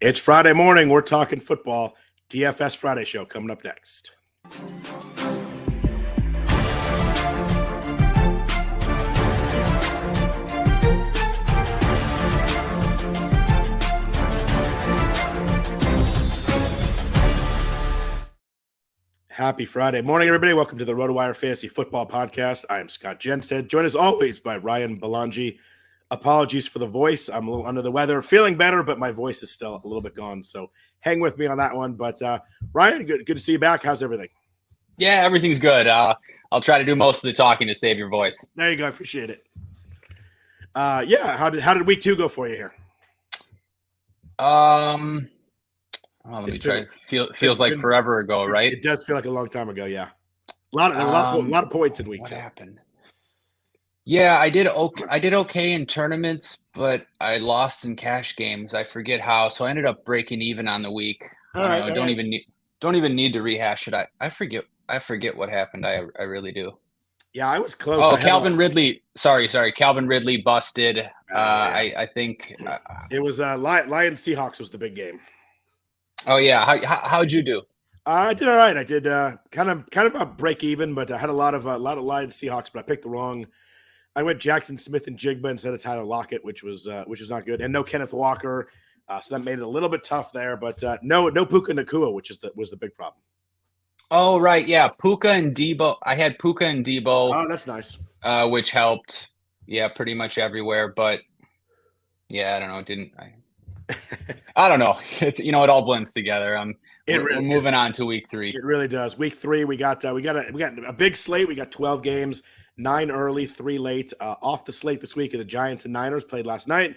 It's Friday morning. We're talking football. DFS Friday show coming up next. Happy Friday morning, everybody. Welcome to the RotoWire Fantasy Football Podcast. I am Scott Jenstad, joined as always by Ryan Belongia. Apologies for the voice. I'm a little under the weather, feeling better, but my voice is still a little bit gone. So hang with me on that one. But Ryan, good to see you back. How's everything? Yeah, everything's good. I'll try to do most of the talking to save your voice. There you go. I appreciate it. How did week 2 go for you here? Let me try. Feels like forever ago, right? It does feel like a long time ago. Yeah, a lot of points in week 2. What happened? Yeah, I did okay in tournaments, but I lost in cash games. I forget how, so I ended up breaking even on the week. Don't even need to rehash it. I forget what happened. I really do. Yeah, I was close. Oh, Calvin Ridley. Sorry. Calvin Ridley busted. Yeah. I think it was Lions Seahawks was the big game. Oh yeah, how'd you do? I did all right. I did kind of about break even, but I had a lot of Lions Seahawks, but I picked the wrong. I went Jackson Smith and Jigba instead of Tyler Lockett, which was not good, and no Kenneth Walker, so that made it a little bit tough there. But no Puka Nacua, which was the big problem. Oh right, yeah, Puka and Debo. I had Puka and Debo. Oh, that's nice. Which helped. Yeah, pretty much everywhere, but yeah, I don't know. I don't know. It's it all blends together. We're moving on to week 3. It really does. Week 3, we got a big slate. We got 12 games, 9 early, 3 late. Off the slate this week, the Giants and Niners played last night.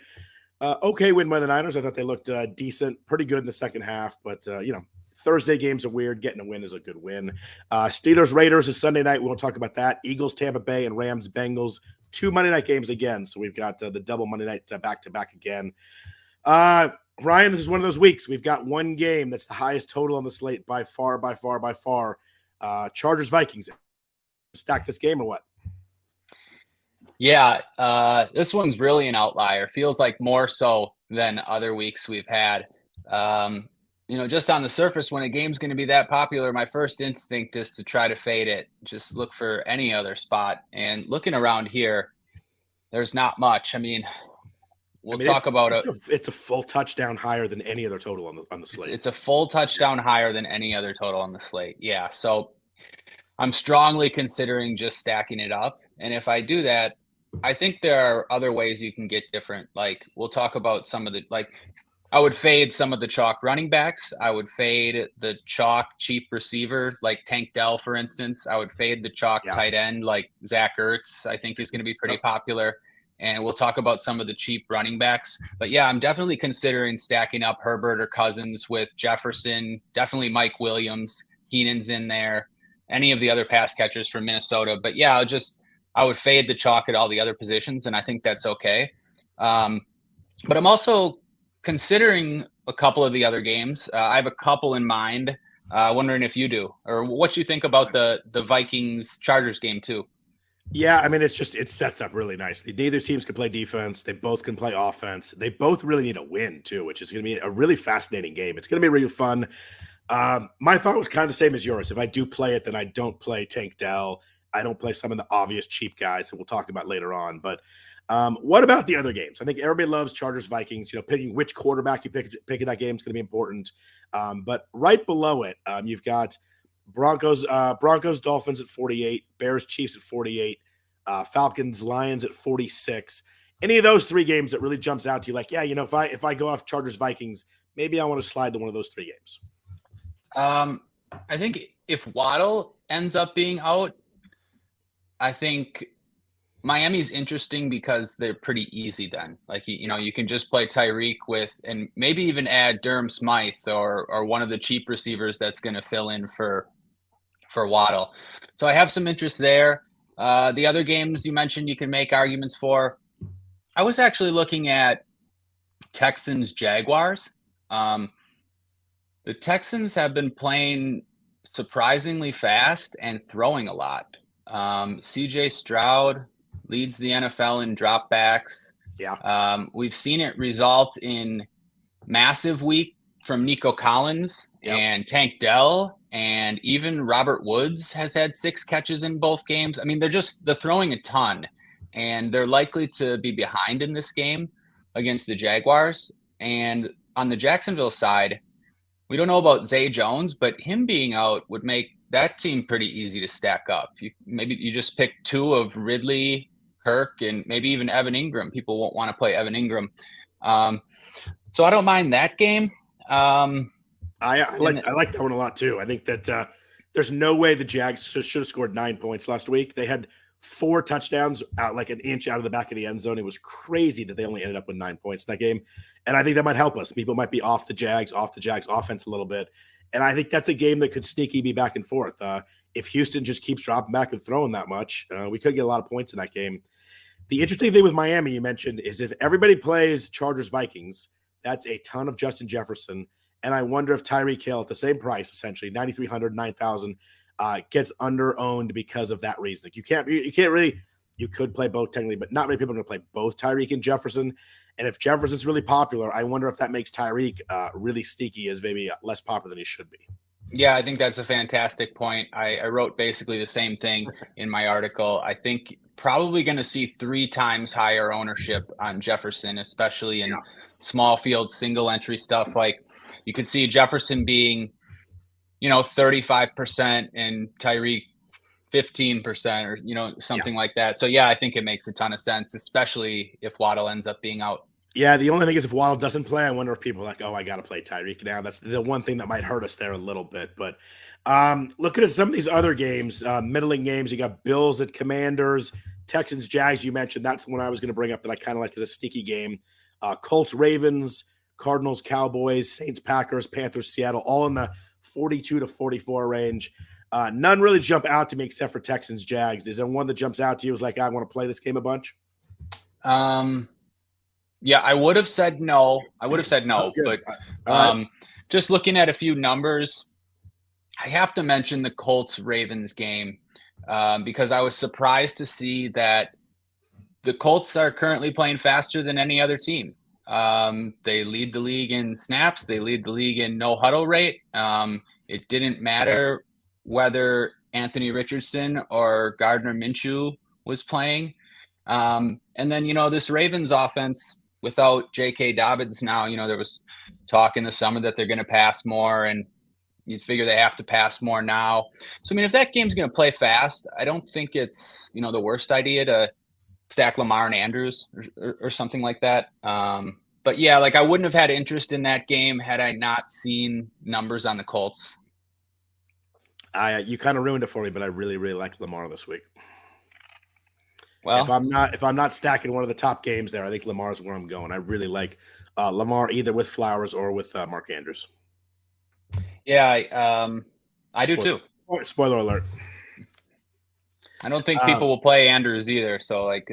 Okay win by the Niners. I thought they looked decent, pretty good in the second half. But Thursday games are weird. Getting a win is a good win. Steelers Raiders is Sunday night. We won't talk about that. Eagles Tampa Bay and Rams Bengals. 2 Monday night games again. So we've got the double Monday night back to back again. Ryan, this is one of those weeks. We've got one game that's the highest total on the slate by far. Chargers Vikings. Stack this game or what? Yeah, this one's really an outlier. Feels like more so than other weeks we've had. Just on the surface, when a game's going to be that popular, my first instinct is to try to fade it. Just look for any other spot. And looking around here, there's not much. We'll talk about it. It's a full touchdown higher than any other total on the slate. It's a full touchdown higher than any other total on the slate. Yeah. So I'm strongly considering just stacking it up. And if I do that, I think there are other ways you can get different. Like we'll talk about some of the, I would fade some of the chalk running backs. I would fade the chalk cheap receiver, like Tank Dell, for instance. I would fade the chalk tight end, like Zach Ertz, I think is going to be pretty popular. And we'll talk about some of the cheap running backs. But yeah, I'm definitely considering stacking up Herbert or Cousins with Jefferson, definitely Mike Williams, Keenan's in there, any of the other pass catchers from Minnesota. But yeah, I would fade the chalk at all the other positions, and I think that's okay. But I'm also considering a couple of the other games. I have a couple in mind, wondering if you do, or what you think about the Vikings-Chargers game too. Yeah, it sets up really nicely. Neither teams can play defense. They both can play offense. They both really need a win, too, which is going to be a really fascinating game. It's going to be really fun. My thought was kind of the same as yours. If I do play it, then I don't play Tank Dell. I don't play some of the obvious cheap guys that we'll talk about later on. But what about the other games? I think everybody loves Chargers-Vikings. Picking which quarterback you pick in that game is going to be important. But right below it, you've got Broncos Dolphins at 48, Bears Chiefs at 48, Falcons Lions at 46. Any of those 3 games that really jumps out to you, like, if I go off Chargers Vikings, maybe I want to slide to one of those 3 games. I think if Waddle ends up being out, I think Miami's interesting because they're pretty easy then. Like, you can just play Tyreek with, and maybe even add Durham Smythe or one of the cheap receivers that's going to fill in for Waddle. So I have some interest there. The other games you mentioned, you can make arguments for. I was actually looking at Texans Jaguars. The Texans have been playing surprisingly fast and throwing a lot. CJ Stroud leads the NFL in dropbacks. Yeah. We've seen it result in massive week from Nico Collins and Tank Dell, and even Robert Woods has had 6 catches in both games. I mean, they're throwing a ton, and they're likely to be behind in this game against the Jaguars. And on the Jacksonville side, we don't know about Zay Jones, but him being out would make that team pretty easy to stack up. Maybe you just pick 2 of Ridley, Kirk, and maybe even Evan Ingram. People won't want to play Evan Ingram. So I don't mind that game. I like that one a lot too. I think that there's no way the Jags should have scored 9 points last week. They had 4 touchdowns out like an inch out of the back of the end zone. It was crazy that they only ended up with 9 points in that game. And I think that might help us. People might be off the Jags offense a little bit. And I think that's a game that could sneaky be back and forth. If Houston just keeps dropping back and throwing that much, we could get a lot of points in that game. The interesting thing with Miami you mentioned is if everybody plays Chargers-Vikings, that's a ton of Justin Jefferson. And I wonder if Tyreek Hill at the same price, essentially 9,300, 9,000, gets under-owned because of that reason. Like you could play both technically, but not many people are going to play both Tyreek and Jefferson. And if Jefferson's really popular, I wonder if that makes Tyreek really sneaky as maybe less popular than he should be. Yeah, I think that's a fantastic point. I wrote basically the same thing in my article. I think probably going to see 3 times higher ownership on Jefferson, especially in small field single entry stuff. Like you could see Jefferson being, 35% and Tyreek 15% or, something like that. So yeah, I think it makes a ton of sense, especially if Waddle ends up being out. Yeah, the only thing is if Waddle doesn't play, I wonder if people are like, oh, I got to play Tyreek now. That's the one thing that might hurt us there a little bit. But looking at some of these other games, middling games, you got Bills at Commanders, Texans, Jags, you mentioned. That's one I was going to bring up that I kind of like as a sneaky game. Colts, Ravens, Cardinals, Cowboys, Saints, Packers, Panthers, Seattle, all in the 42 to 44 range. None really jump out to me except for Texans, Jags. Is there one that jumps out to you as like, I want to play this game a bunch? Yeah, I would have said no. But just looking at a few numbers, I have to mention the Colts-Ravens game because I was surprised to see that the Colts are currently playing faster than any other team. They lead the league in snaps. They lead the league in no-huddle rate. It didn't matter whether Anthony Richardson or Gardner Minshew was playing. And then, this Ravens offense without J.K. Dobbins now, there was talk in the summer that they're going to pass more, and you'd figure they have to pass more now. So, I mean, if that game's going to play fast, I don't think it's, the worst idea to stack Lamar and Andrews or something like that. But yeah, like I wouldn't have had interest in that game had I not seen numbers on the Colts. You kind of ruined it for me, but I really, really like Lamar this week. Well, if I'm not stacking one of the top games there, I think Lamar's where I'm going. I really like Lamar either with Flowers or with Mark Andrews. Yeah, I do too. Spoiler alert. I don't think people will play Andrews either. So like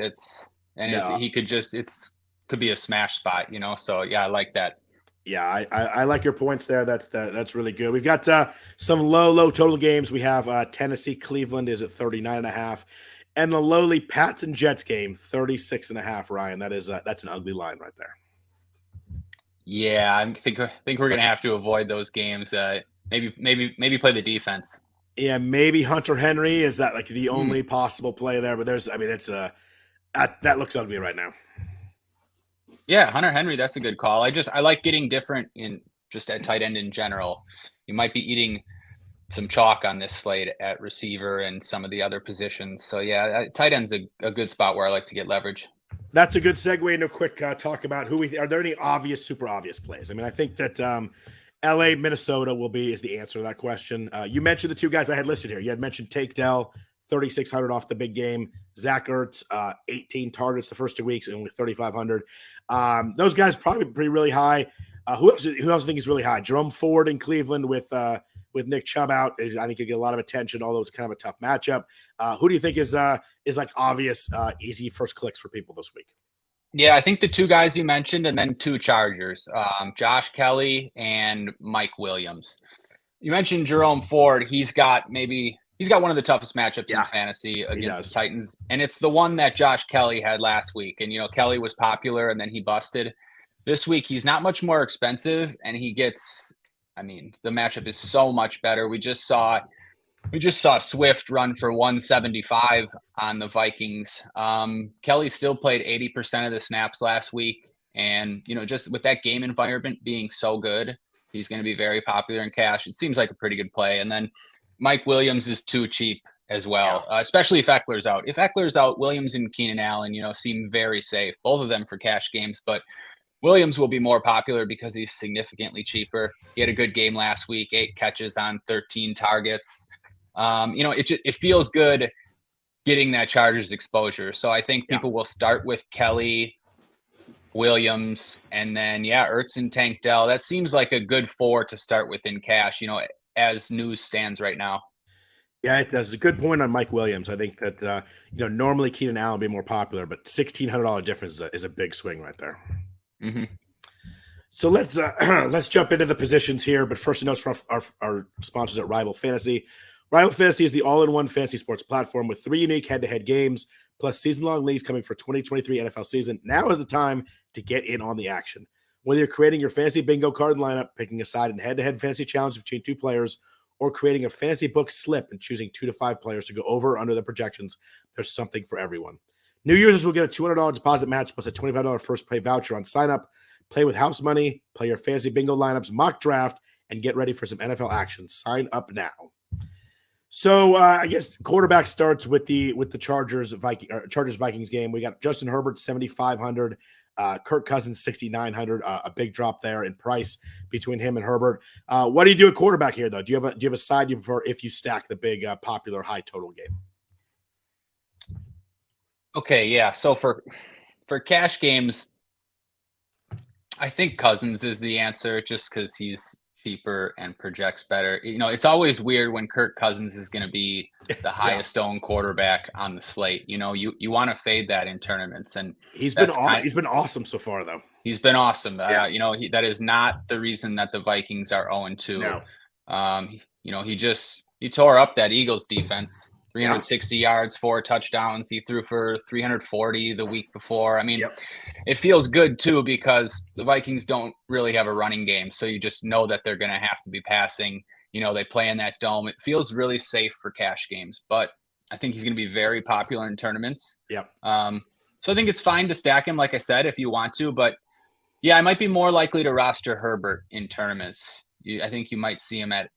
he could could be a smash spot, So yeah, I like that. Yeah, I like your points there. That's really good. We've got some low total games. We have Tennessee, Cleveland is at 39.5. And the lowly Pats and Jets game, 36.5, Ryan. That's an ugly line right there. Yeah, I think we're gonna have to avoid those games. Maybe play the defense. Yeah, maybe Hunter Henry is that like the only possible play there, but that looks ugly right now. Yeah, Hunter Henry, that's a good call. I like getting different in just at tight end in general. You might be eating some chalk on this slate at receiver and some of the other positions. So yeah, tight end's a good spot where I like to get leverage. That's a good segue into a quick talk about are there any super obvious plays? I mean, I think that LA, Minnesota is the answer to that question. You mentioned the 2 guys I had listed here. You had mentioned Tank Dell, 3,600 off the big game. Zach Ertz, 18 targets the first 2 weeks, and only 3,500. Those guys probably pretty really high. Who else do you think is really high? Jerome Ford in Cleveland with Nick Chubb out, I think he'll get a lot of attention, although it's kind of a tough matchup. Who do you think is like obvious, easy first clicks for people this week? Yeah, I think the 2 guys you mentioned, and then 2 Chargers, Josh Kelly and Mike Williams. You mentioned Jerome Ford. He's got one of the toughest matchups in fantasy against the Titans, and it's the one that Josh Kelly had last week. And Kelly was popular, and then he busted. this week he's not much more expensive, and he gets. I mean, the matchup is so much better. We just saw Swift run for 175 on the Vikings. Kelly still played 80% of the snaps last week. And, just with that game environment being so good, he's going to be very popular in cash. It seems like a pretty good play. And then Mike Williams is too cheap as well, especially if Eckler's out. If Eckler's out, Williams and Keenan Allen, seem very safe, both of them for cash games. But Williams will be more popular because he's significantly cheaper. He had a good game last week, 8 catches on 13 targets. It feels good getting that Chargers exposure. So I think people will start with Kelly, Williams, and then Ertz and Tank Dell. That seems like a good 4 to start with in cash, as news stands right now. Yeah, it does. A good point on Mike Williams. I think that normally Keenan Allen would be more popular, but $1,600 difference is a big swing right there. Mm-hmm. So let's jump into the positions here. But first, a note from our sponsors at Rival Fantasy. Rival Fantasy is the all-in-one fantasy sports platform with 3 unique head-to-head games, plus season-long leagues coming for 2023 NFL season. Now is the time to get in on the action. Whether you're creating your fantasy bingo card lineup, picking a side in head-to-head fantasy challenge between 2 players, or creating a fantasy book slip and choosing 2 to 5 players to go over or under the projections, there's something for everyone. New users will get a $200 deposit match plus a $25 first play voucher on sign-up. Play with house money, play your fantasy bingo lineups, mock draft, and get ready for some NFL action. Sign up now. So I guess quarterback starts with the Chargers Vikings game. We got Justin Herbert 7,500, Kirk Cousins 6,900. A big drop there in price between him and Herbert. What do you do at quarterback here, though? Do you have a side you prefer if you stack the big popular high total game? Okay, yeah. So for cash games, I think Cousins is the answer, just because he's cheaper and projects better. It's always weird when Kirk Cousins is going to be the highest owned quarterback on the slate. You want to fade that in tournaments, and he's been awesome so far, though. He's been awesome. That is not the reason that the Vikings are 0-2. No. He tore up that Eagles defense. 360 yards, 4 touchdowns. He threw for 340 the week before. I mean, It feels good too, because the Vikings don't really have a running game. So you just know that they're going to have to be passing. They play in that dome. It feels really safe for cash games, but I think he's going to be very popular in tournaments. Yep. So I think it's fine to stack him, like I said, if you want to, but I might be more likely to roster Herbert in tournaments. I think you might see him at,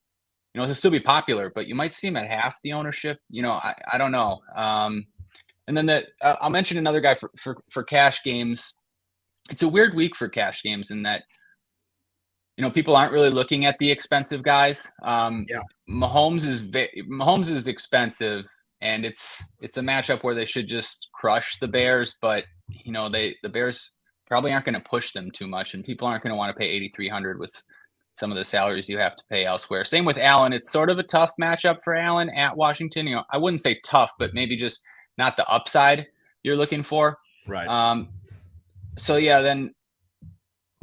he'll still be popular, but you might see him at half the ownership. I don't know. And then I'll mention another guy for cash games. It's a weird week for cash games in that, people aren't really looking at the expensive guys. Mahomes is expensive, and it's a matchup where they should just crush the Bears, but the Bears probably aren't going to push them too much, and people aren't going to want to pay $8,300 with some of the salaries you have to pay elsewhere. Same with Allen. It's sort of a tough matchup for Allen at Washington. I wouldn't say tough, but maybe just not the upside you're looking for. Right. Then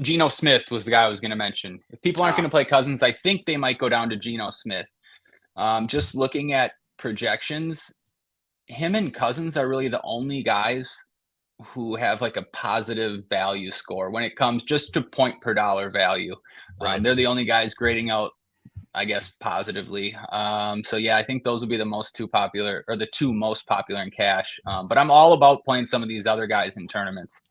Geno Smith was the guy I was going to mention. If people aren't going to play Cousins, I think they might go down to Geno Smith. Just looking at projections, him and Cousins are really the only guys who have like a positive value score when it comes just to point per dollar value. Right. They're the only guys grading out, I guess, positively. I think those will be the two most popular in cash. But I'm all about playing some of these other guys in tournaments.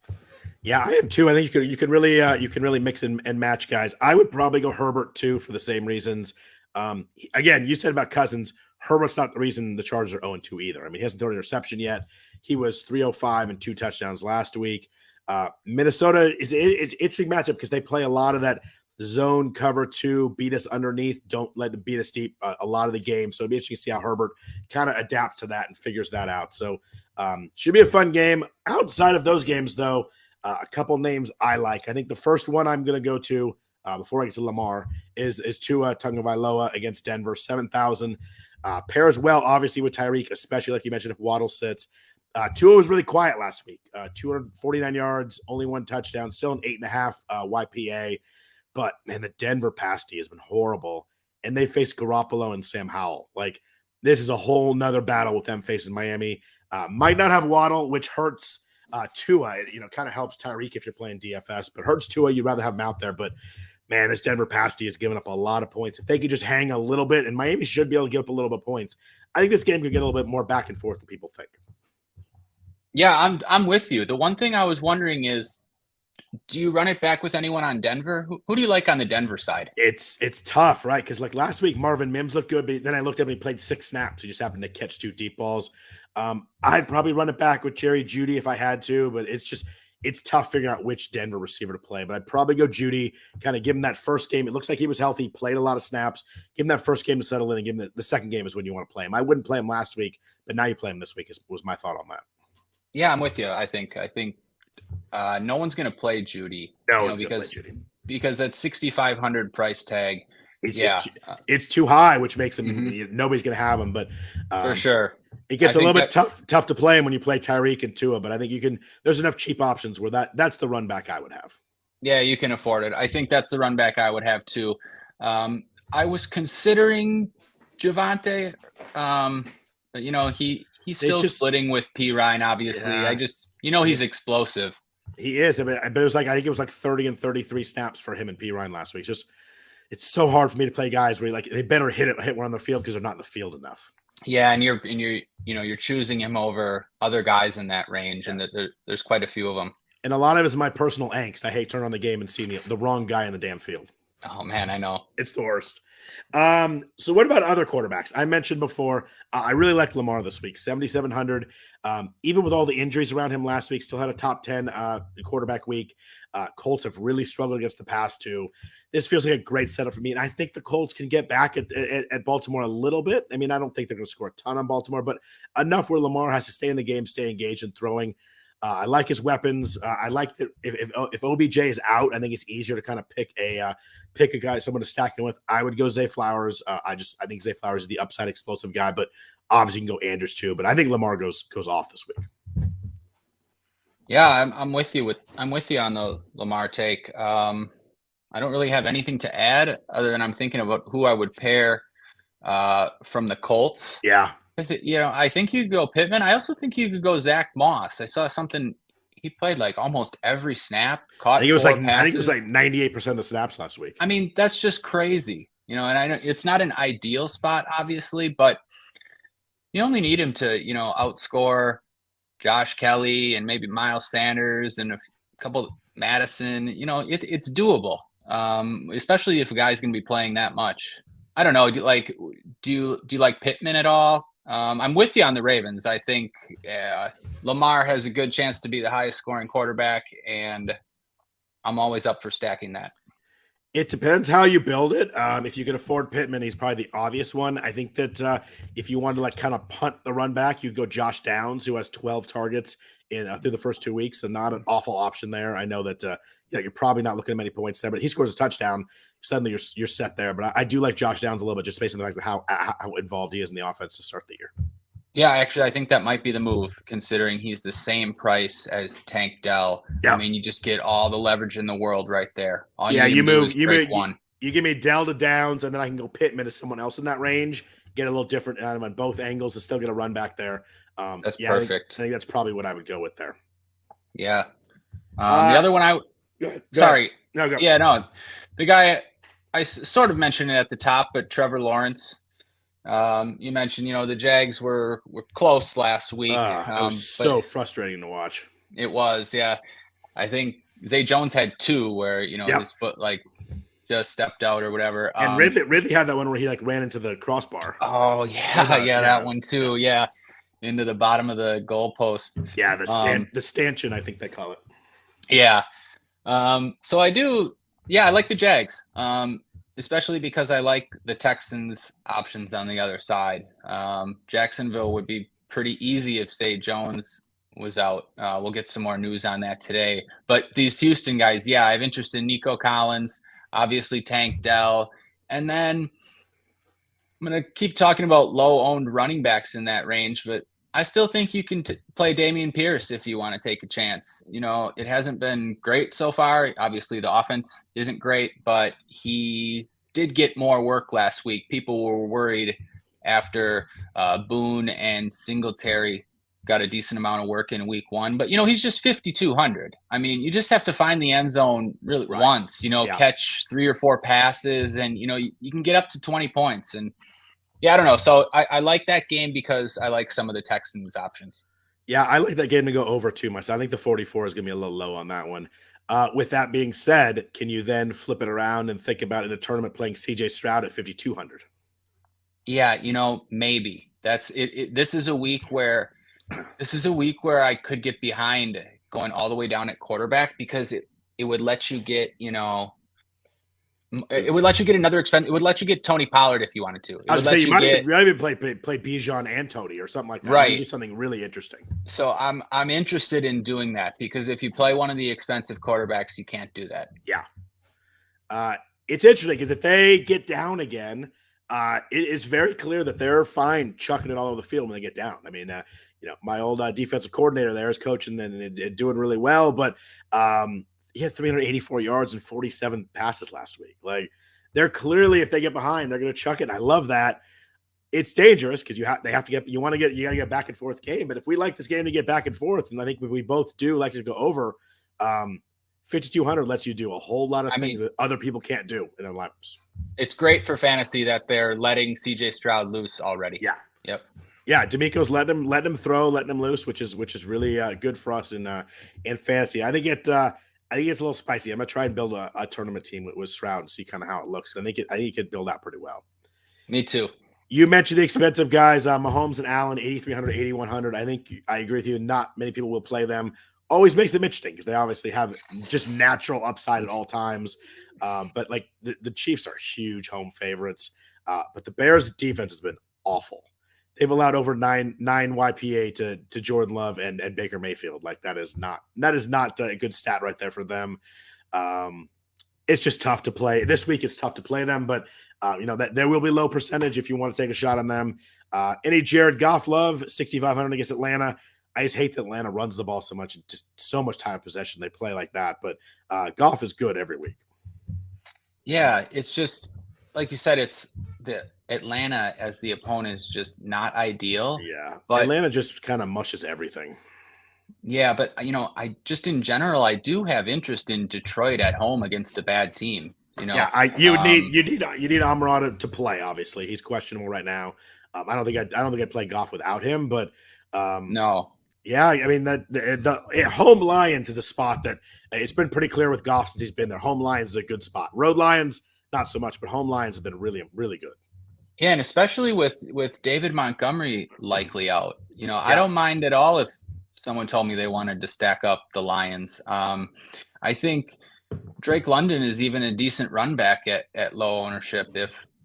Yeah, I am too. I think you can really mix and match guys. I would probably go Herbert too for the same reasons. Again, you said about Cousins, Herbert's not the reason the Chargers are 0-2 either. I mean, he hasn't thrown an interception yet. He was 305 and 2 touchdowns last week. Minnesota it's an interesting matchup because they play a lot of that zone cover 2, beat us underneath, don't let them beat us deep a lot of the game. So it'll be interesting to see how Herbert kind of adapts to that and figures that out. So should be a fun game. Outside of those games, though, a couple names I like. I think the first one I'm going to go to before I get to Lamar is Tua Tagovailoa against Denver, 7,000. Pairs well, obviously, with Tyreek, especially like you mentioned, if Waddle sits. Tua was really quiet last week. 249 yards, only 1 touchdown, still an 8.5 YPA. But, man, the Denver pass D has been horrible. And they face Garoppolo and Sam Howell. Like, this is a whole nother battle with them facing Miami. Might not have Waddle, which hurts. Tua, kind of helps Tyreek if you're playing DFS, but hurts Tua. You'd rather have him out there. But man, this Denver pass D has given up a lot of points. If they could just hang a little bit, and Miami should be able to give up a little bit of points, I think this game could get a little bit more back and forth than people think. Yeah, I'm with you. The one thing I was wondering is, do you run it back with anyone on Denver? Who do you like on the Denver side? It's tough, right? Because like last week, Marvin Mims looked good, but then I looked at him, he played 6 snaps. He just happened to catch 2 deep balls. I'd probably run it back with Jerry Jeudy if I had to, but it's tough figuring out which Denver receiver to play. But I'd probably go Jeudy, kind of give him that first game. It looks like he was healthy, played a lot of snaps. Give him that first game to settle in, and give him the second game is when you want to play him. I wouldn't play him last week, but now you play him this week was my thought on that. Yeah, I'm with you. I think no one's going to play Jeudy. No, because that 6,500 price tag. It's too high, which makes him nobody's going to have him. But for sure, it gets a little bit tough to play him when you play Tyreek and Tua. But I think you can. There's enough cheap options where that's the run back I would have. Yeah, you can afford it. I think that's the run back I would have too. I was considering Javonte. He's still splitting with P. Ryan, obviously. Yeah. He's explosive. He is, but it was I think it was 30 and 33 snaps for him and P. Ryan last week. It's so hard for me to play guys where they better hit one on the field because they're not in the field enough. Yeah, and you're choosing him over other guys in that range, and there's quite a few of them. And a lot of it is my personal angst. I hate turning on the game and seeing the wrong guy in the damn field. Oh man, I know. It's the worst. So what about other quarterbacks? I mentioned before, I really like Lamar this week, 7,700. Even with all the injuries around him last week, still had a top 10 quarterback week. Colts have really struggled against the pass too. This feels like a great setup for me. And I think the Colts can get back at Baltimore a little bit. I mean, I don't think they're going to score a ton on Baltimore, but enough where Lamar has to stay in the game, stay engaged and throwing. I like his weapons. I like that if OBJ is out, I think it's easier to kind of pick a guy, someone to stack him with. I would go Zay Flowers. I think Zay Flowers is the upside explosive guy, but obviously you can go Andrews too. But I think Lamar goes off this week. Yeah, I'm with you on the Lamar take. I don't really have anything to add other than I'm thinking about who I would pair from the Colts. Yeah. I think you could go Pittman. I also think you could go Zach Moss. I saw something. He played almost every snap. I think it was 98% of the snaps last week. I mean, that's just crazy. And I know it's not an ideal spot, obviously, but you only need him to, outscore Josh Kelly and maybe Miles Sanders and a couple Madison. It's doable, especially if a guy's going to be playing that much. I don't know. Do you like Pittman at all? I'm with you on the Ravens. I think Lamar has a good chance to be the highest scoring quarterback, and I'm always up for stacking that. It depends how you build it. If you can afford Pittman, he's probably the obvious one. I think that if you wanted to kind of punt the run back, you go Josh Downs, who has 12 targets through the first 2 weeks, so not an awful option there. I know that you're probably not looking at many points there, but he scores a touchdown. Suddenly you're set there. But I do like Josh Downs a little bit just based on the fact of how involved he is in the offense to start the year. Yeah, actually, I think that might be the move, considering he's the same price as Tank Dell. Yep. I mean, you just get all the leverage in the world right there. You give me Dell to Downs, and then I can go Pittman to someone else in that range, get a little different out of him on both angles, and still get a run back there. That's perfect. I think that's probably what I would go with there. Yeah. The other one sorry. No, go. Yeah, no. The guy, I sort of mentioned it at the top, but Trevor Lawrence. You mentioned, the Jags were close last week. It was so frustrating to watch. It was, yeah. I think Zay Jones had 2 where, his foot just stepped out or whatever. And Ridley had that one where he ran into the crossbar. Oh yeah, that one too. Yeah, into the bottom of the goalpost. Yeah, the stanchion, I think they call it. Yeah. So I do. Yeah, I like the Jags. Especially because I like the Texans' options on the other side. Jacksonville would be pretty easy if Zay Jones was out. We'll get some more news on that today. But these Houston guys, yeah, I have interest in Nico Collins, obviously Tank Dell. And then I'm going to keep talking about low-owned running backs in that range, but I still think you can play Dameon Pierce if you want to take a chance. It hasn't been great so far. Obviously, the offense isn't great, but he did get more work last week. People were worried after Boone and Singletary got a decent amount of work in week 1, but he's just 5,200. I mean, you just have to find the end zone really once, catch 3 or 4 passes, and you can get up to 20 points. And I don't know. So I like that game because I like some of the Texans options. Yeah, I like that game to go over too much. I think the 44 is going to be a little low on that one. With that being said, can you then flip it around and think about in a tournament playing CJ Stroud at 5,200? Yeah, maybe that's it. This is a week where I could get behind going all the way down at quarterback, because it would let you get, it would let you get another expense. It would let you get Tony Pollard if you wanted to. I was going to say, you might even play Bijan and Tony or something like that. Right. Do something really interesting. So I'm interested in doing that, because if you play one of the expensive quarterbacks, you can't do that. Yeah. It's interesting because if they get down again, it is very clear that they're fine chucking it all over the field when they get down. I mean, my old defensive coordinator there is coaching and doing really well, but he had 384 yards and 47 passes last week. Like, they're clearly, if they get behind, they're going to chuck it. And I love that. It's dangerous because you got to get back and forth game. But if we like this game to get back and forth, and I think we both do like to go over, 5,200 lets you do a whole lot of things that other people can't do in their lineups. It's great for fantasy that they're letting CJ Stroud loose already. Yeah. Yep. Yeah, D'Amico's letting him throw, letting him loose, which is really good for us in fantasy. I think it's a little spicy. I'm gonna try and build a tournament team with Stroud and see kind of how it looks. I think it could build out pretty well. Me too. You mentioned the expensive guys, Mahomes and Allen, 8,300, 8,100. I think I agree with you. Not many people will play them. Always makes them interesting because they obviously have just natural upside at all times. But like the Chiefs are huge home favorites. But the Bears' defense has been awful. They've allowed over nine YPA to Jordan Love and Baker Mayfield. Like that is not a good stat right there for them. It's just tough to play this week. It's tough to play them, but that there will be low percentage if you want to take a shot on them. Any Jared Goff love 6,500 against Atlanta. I just hate that Atlanta runs the ball so much and just so much time possession. They play like that, but Goff is good every week. Yeah, it's just like you said. It's the Atlanta as the opponent is just not ideal. Yeah, but Atlanta just kind of mushes everything. Yeah, but I just in general I do have interest in Detroit at home against a bad team. Yeah, you need Amon to play. Obviously, he's questionable right now. I don't think I'd play Goff without him, but no. Yeah, I mean the home Lions is a spot that it's been pretty clear with Goff since he's been there. Home Lions is a good spot. Road Lions not so much, but home Lions have been really, really good. Yeah, and especially with David Montgomery likely out. I don't mind at all if someone told me they wanted to stack up the Lions. I think Drake London is even a decent run back at low ownership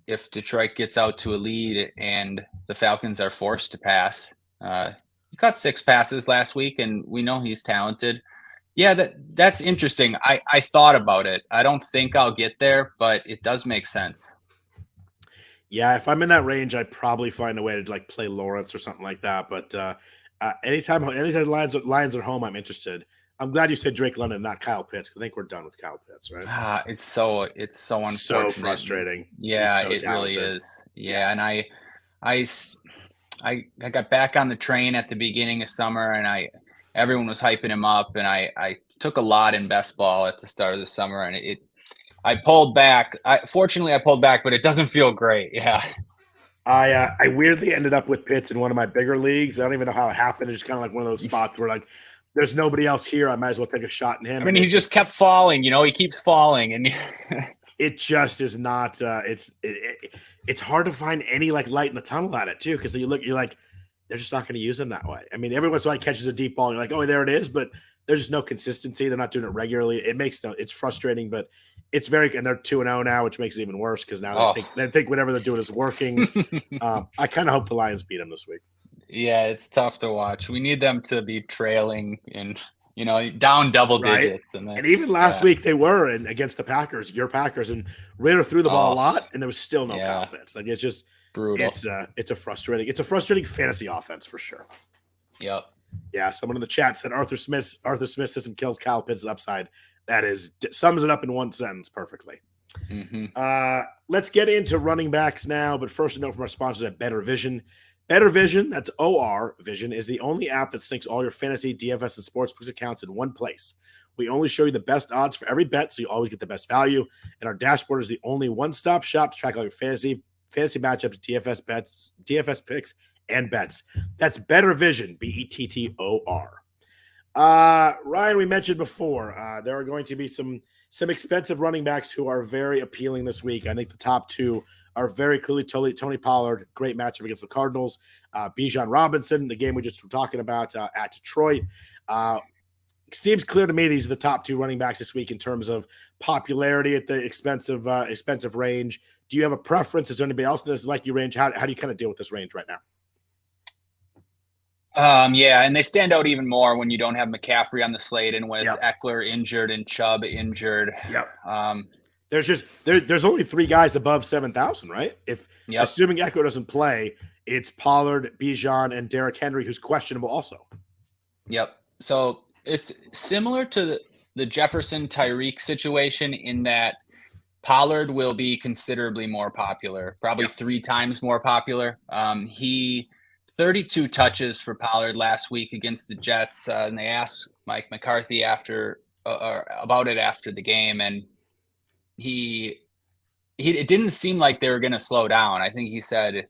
if Detroit gets out to a lead and the Falcons are forced to pass. He caught 6 passes last week, and we know he's talented. Yeah, that's interesting. I thought about it. I don't think I'll get there, but it does make sense. Yeah, if I'm in that range, I'd probably find a way to like play Lawrence or something like that. But anytime Lions are home, I'm interested. I'm glad you said Drake London, not Kyle Pitts, because I think we're done with Kyle Pitts, right? It's so unfortunate. So frustrating. Yeah, so it talented. Really is. Yeah, and I got back on the train at the beginning of summer, and everyone was hyping him up, and I took a lot in best ball at the start of the summer, and I pulled back. Fortunately, I pulled back, but it doesn't feel great. Yeah. I weirdly ended up with Pitts in one of my bigger leagues. I don't even know how it happened. It's kind of like one of those spots where like there's nobody else here. I might as well take a shot in him. I mean, he just kept falling. He keeps falling, and it just is not. It's hard to find any like light in the tunnel at it too, because you're like they're just not going to use him that way. I mean, every once in a while he catches a deep ball, and you're like, oh, there it is, but there's just no consistency. They're not doing it regularly. It's frustrating, but it's and they're 2-0 now, which makes it even worse because now they think whatever they're doing is working. I kind of hope the Lions beat them this week. Yeah, it's tough to watch. We need them to be trailing and down double digits, and even last week they were against the Packers, your Packers, and Ritter threw the ball a lot, and there was still no Kyle Pitts. Like it's just brutal. It's a frustrating fantasy offense for sure. Yep. Yeah, someone in the chat said Arthur Smith system kills Kyle Pitts' upside. That sums it up in one sentence perfectly. Mm-hmm. Let's get into running backs now, but first a note from our sponsors at Bettor Vision. Bettor Vision, that's OR Vision, is the only app that syncs all your fantasy, DFS, and sportsbooks accounts in one place. We only show you the best odds for every bet, so you always get the best value. And our dashboard is the only one-stop shop to track all your fantasy matchups, DFS bets, DFS picks, and bets. That's Bettor Vision, Bettor. Ryan, we mentioned before, there are going to be some expensive running backs who are very appealing this week. I think the top two are very clearly Tony Pollard, great matchup against the Cardinals. Bijan Robinson, the game we just were talking about at Detroit. Seems clear to me these are the top two running backs this week in terms of popularity at the expensive range. Do you have a preference? Is there anybody else in this like you range? How do you kind of deal with this range right now? Yeah, and they stand out even more when you don't have McCaffrey on the slate and with Eckler injured and Chubb injured. There's only three guys above 7,000, right? Assuming Eckler doesn't play, it's Pollard, Bijan, and Derrick Henry, who's questionable also. Yep. So it's similar to the Jefferson Tyreek situation in that Pollard will be considerably more popular, probably 3 times more popular. He 32 touches for Pollard last week against the Jets, and they asked Mike McCarthy about it after the game, and it didn't seem like they were going to slow down. I think he said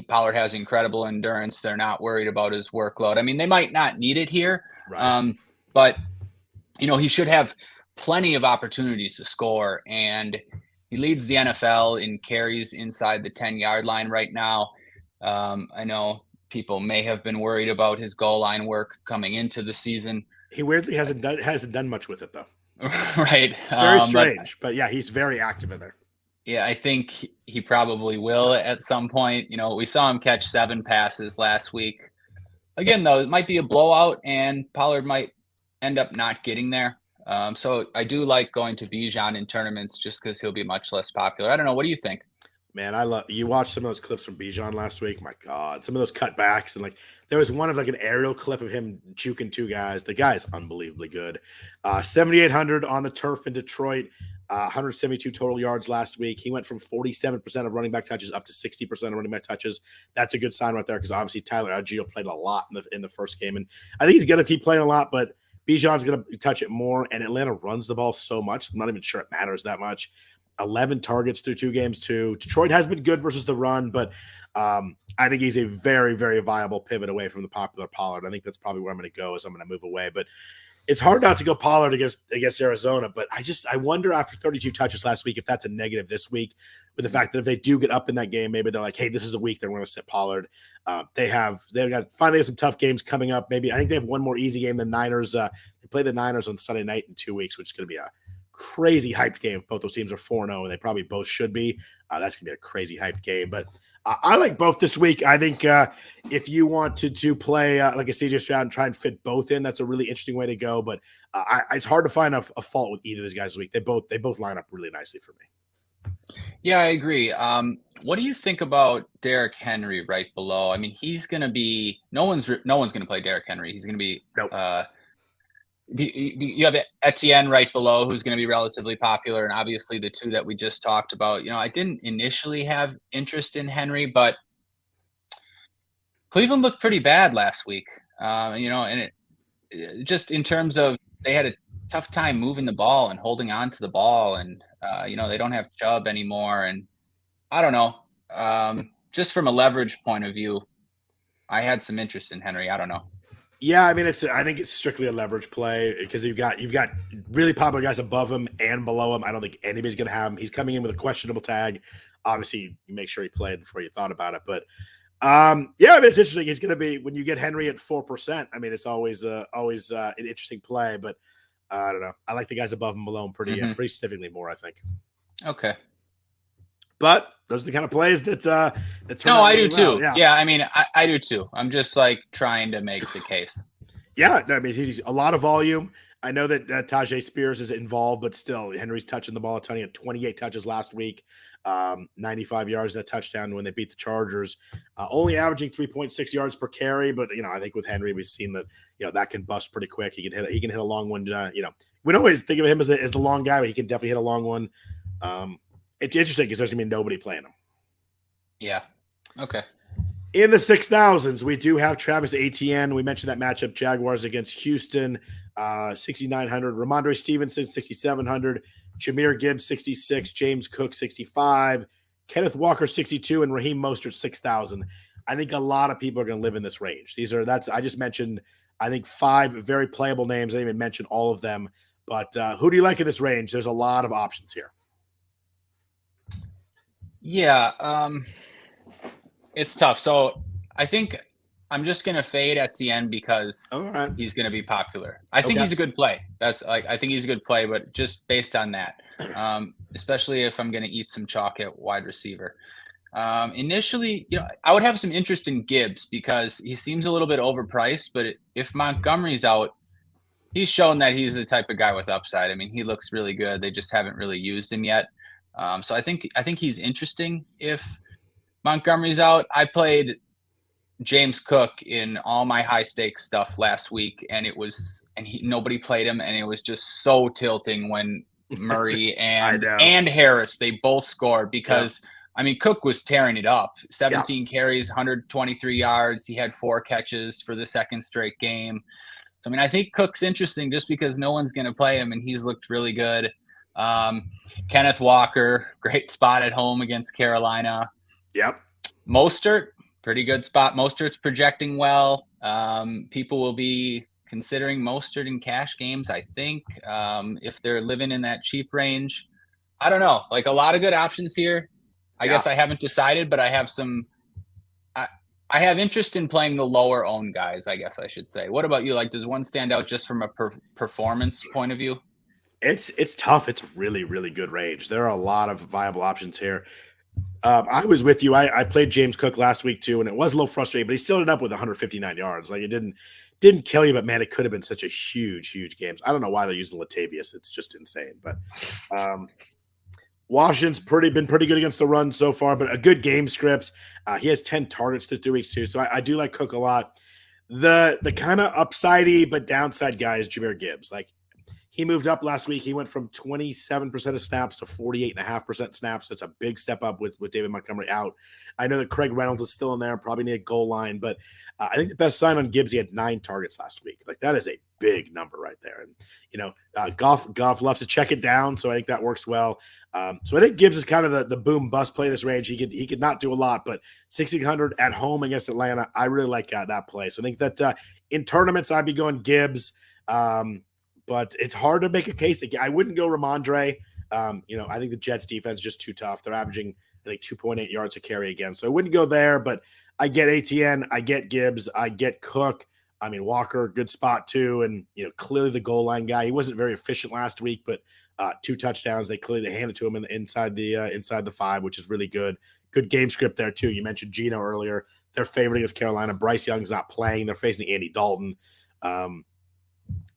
Pollard has incredible endurance. They're not worried about his workload. I mean, they might not need it here, right. But he should have plenty of opportunities to score, and he leads the NFL in carries inside the 10-yard line right now. I know people may have been worried about his goal line work coming into the season. He weirdly hasn't done much with it though. Right. It's very strange, but yeah, he's very active in there. Yeah, I think he probably will at some point. We saw him catch 7 passes last week. Again, though, it might be a blowout and Pollard might end up not getting there. So I do like going to Bijan in tournaments just because he'll be much less popular. I don't know. What do you think? Man, you watched some of those clips from Bijan last week. My God, some of those cutbacks and there was one of an aerial clip of him juking 2 guys. The guy is unbelievably good. 7,800 on the turf in Detroit. 172 total yards last week. He went from 47% of running back touches up to 60% of running back touches. That's a good sign right there because obviously Tyler Algier played a lot in the first game, and I think he's going to keep playing a lot. But Bijan's going to touch it more, and Atlanta runs the ball so much. I'm not even sure it matters that much. 11 targets through 2 games too. Detroit has been good versus the run, but I think he's a very, very viable pivot away from the popular Pollard. I think that's probably where I'm going to go. Is I'm going to move away, but it's hard not to go Pollard against Arizona. But I wonder after 32 touches last week if that's a negative this week, with the fact that if they do get up in that game, maybe they're like, hey, this is the week they're going to sit Pollard. They've got finally some tough games coming up. Maybe I think they have one more easy game than Niners. They play the Niners on Sunday night in 2 weeks, which is going to be a crazy hyped game. If both those teams are 4-0, and they probably both should be. That's going to be a crazy hyped game. But I like both this week. I think if you wanted to play like a CJ Stroud and try and fit both in, that's a really interesting way to go. But it's hard to find a fault with either of these guys this week. They both line up really nicely for me. Yeah, I agree. What do you think about Derrick Henry right below? I mean, he's going to be no one's going to play Derrick Henry. He's going to be you have Etienne right below, who's going to be relatively popular, and obviously the 2 that we just talked about. I didn't initially have interest in Henry, but Cleveland looked pretty bad last week. And it just in terms of they had a tough time moving the ball and holding on to the ball, and they don't have Chubb anymore, and I don't know. Just from a leverage point of view, I had some interest in Henry. I don't know. Yeah, I mean, I think it's strictly a leverage play because you've got really popular guys above him and below him. I don't think anybody's going to have him. He's coming in with a questionable tag. Obviously, you make sure he played before you thought about it. But yeah, I mean, it's interesting. He's going to be when you get Henry at 4%. I mean, it's always an interesting play. But I don't know. I like the guys above him, below him pretty significantly more. I think. Okay. But those are the kind of plays that turn I do too. Yeah, I mean, I do too. I'm just trying to make the case. Yeah, I mean, he's a lot of volume. I know that Tajay Spears is involved, but still, Henry's touching the ball a ton. He had 28 touches last week, 95 yards and a touchdown when they beat the Chargers. Only averaging 3.6 yards per carry, but I think with Henry, we've seen that that can bust pretty quick. He can hit a long one. We don't always think of him as the long guy, but he can definitely hit a long one. It's interesting because there's going to be nobody playing him. Yeah. Okay. In the 6,000s, we do have Travis Etienne. We mentioned that matchup, Jaguars against Houston, 6,900. Ramondre Stevenson, 6,700. Jahmyr Gibbs, 66. James Cook, 65. Kenneth Walker, 62. And Raheem Mostert, 6,000. I think a lot of people are going to live in this range. I just mentioned, I think 5 very playable names. I didn't even mention all of them. But who do you like in this range? There's a lot of options here. Yeah, it's tough. So I think I'm just gonna fade Etienne because he's gonna be popular. I think he's a good play. I think he's a good play, but just based on that, especially if I'm gonna eat some chalk at wide receiver. Initially, I would have some interest in Gibbs because he seems a little bit overpriced, but if Montgomery's out, he's shown that he's the type of guy with upside. I mean, he looks really good. They just haven't really used him yet. So I think he's interesting if Montgomery's out. I played James Cook in all my high stakes stuff last week, and nobody played him, and it was just so tilting when Murray and Harris, they both scored because I mean, Cook was tearing it up. 17 carries, 123 yards. He had 4 catches for the second straight game. So, I mean, I think Cook's interesting just because no one's going to play him, and he's looked really good. Kenneth Walker, great spot at home against Carolina. Yep. Mostert, pretty good spot. Mostert's projecting well. People will be considering Mostert in cash games, I think, if they're living in that cheap range. I don't know. Like, a lot of good options here. I guess I haven't decided, but I have some I have interest in playing the lower owned guys, I guess I should say. What about you? Like, does one stand out just from a performance point of view? It's tough. It's a really, really good range. There are a lot of viable options here. I was with you. I played James Cook last week too, and it was a little frustrating, but he still ended up with 159 yards. Like, it didn't kill you, but man, it could have been such a huge game. I don't know why they're using Latavius. It's just insane. But Washington's been pretty good against the run so far, but a good game script. He has 10 targets through 3 weeks too, so I do like Cook a lot. The kind of upsidey but downside guy is Jahmyr Gibbs. Like, he moved up last week. He went from 27% of snaps to 48.5% snaps. That's a big step up with David Montgomery out. I know that Craig Reynolds is still in there, probably need a goal line, but I think the best sign on Gibbs, he had 9 targets last week. Like, that is a big number right there. And, Goff loves to check it down, so I think that works well. So I think Gibbs is kind of the boom bust play this range. He could not do a lot, but 1,600 at home against Atlanta, I really like that play. So I think that in tournaments, I'd be going Gibbs. But it's hard to make a case. I wouldn't go Ramondre. I think the Jets defense is just too tough. They're averaging, I think, 2.8 yards a carry again. So I wouldn't go there, but I get ATN, I get Gibbs, I get Cook. I mean, Walker, good spot too. And, clearly the goal line guy. He wasn't very efficient last week, but 2 touchdowns. They handed to him inside the 5, which is really good. Good game script there too. You mentioned Geno earlier. They're favored against Carolina. Bryce Young's not playing. They're facing Andy Dalton.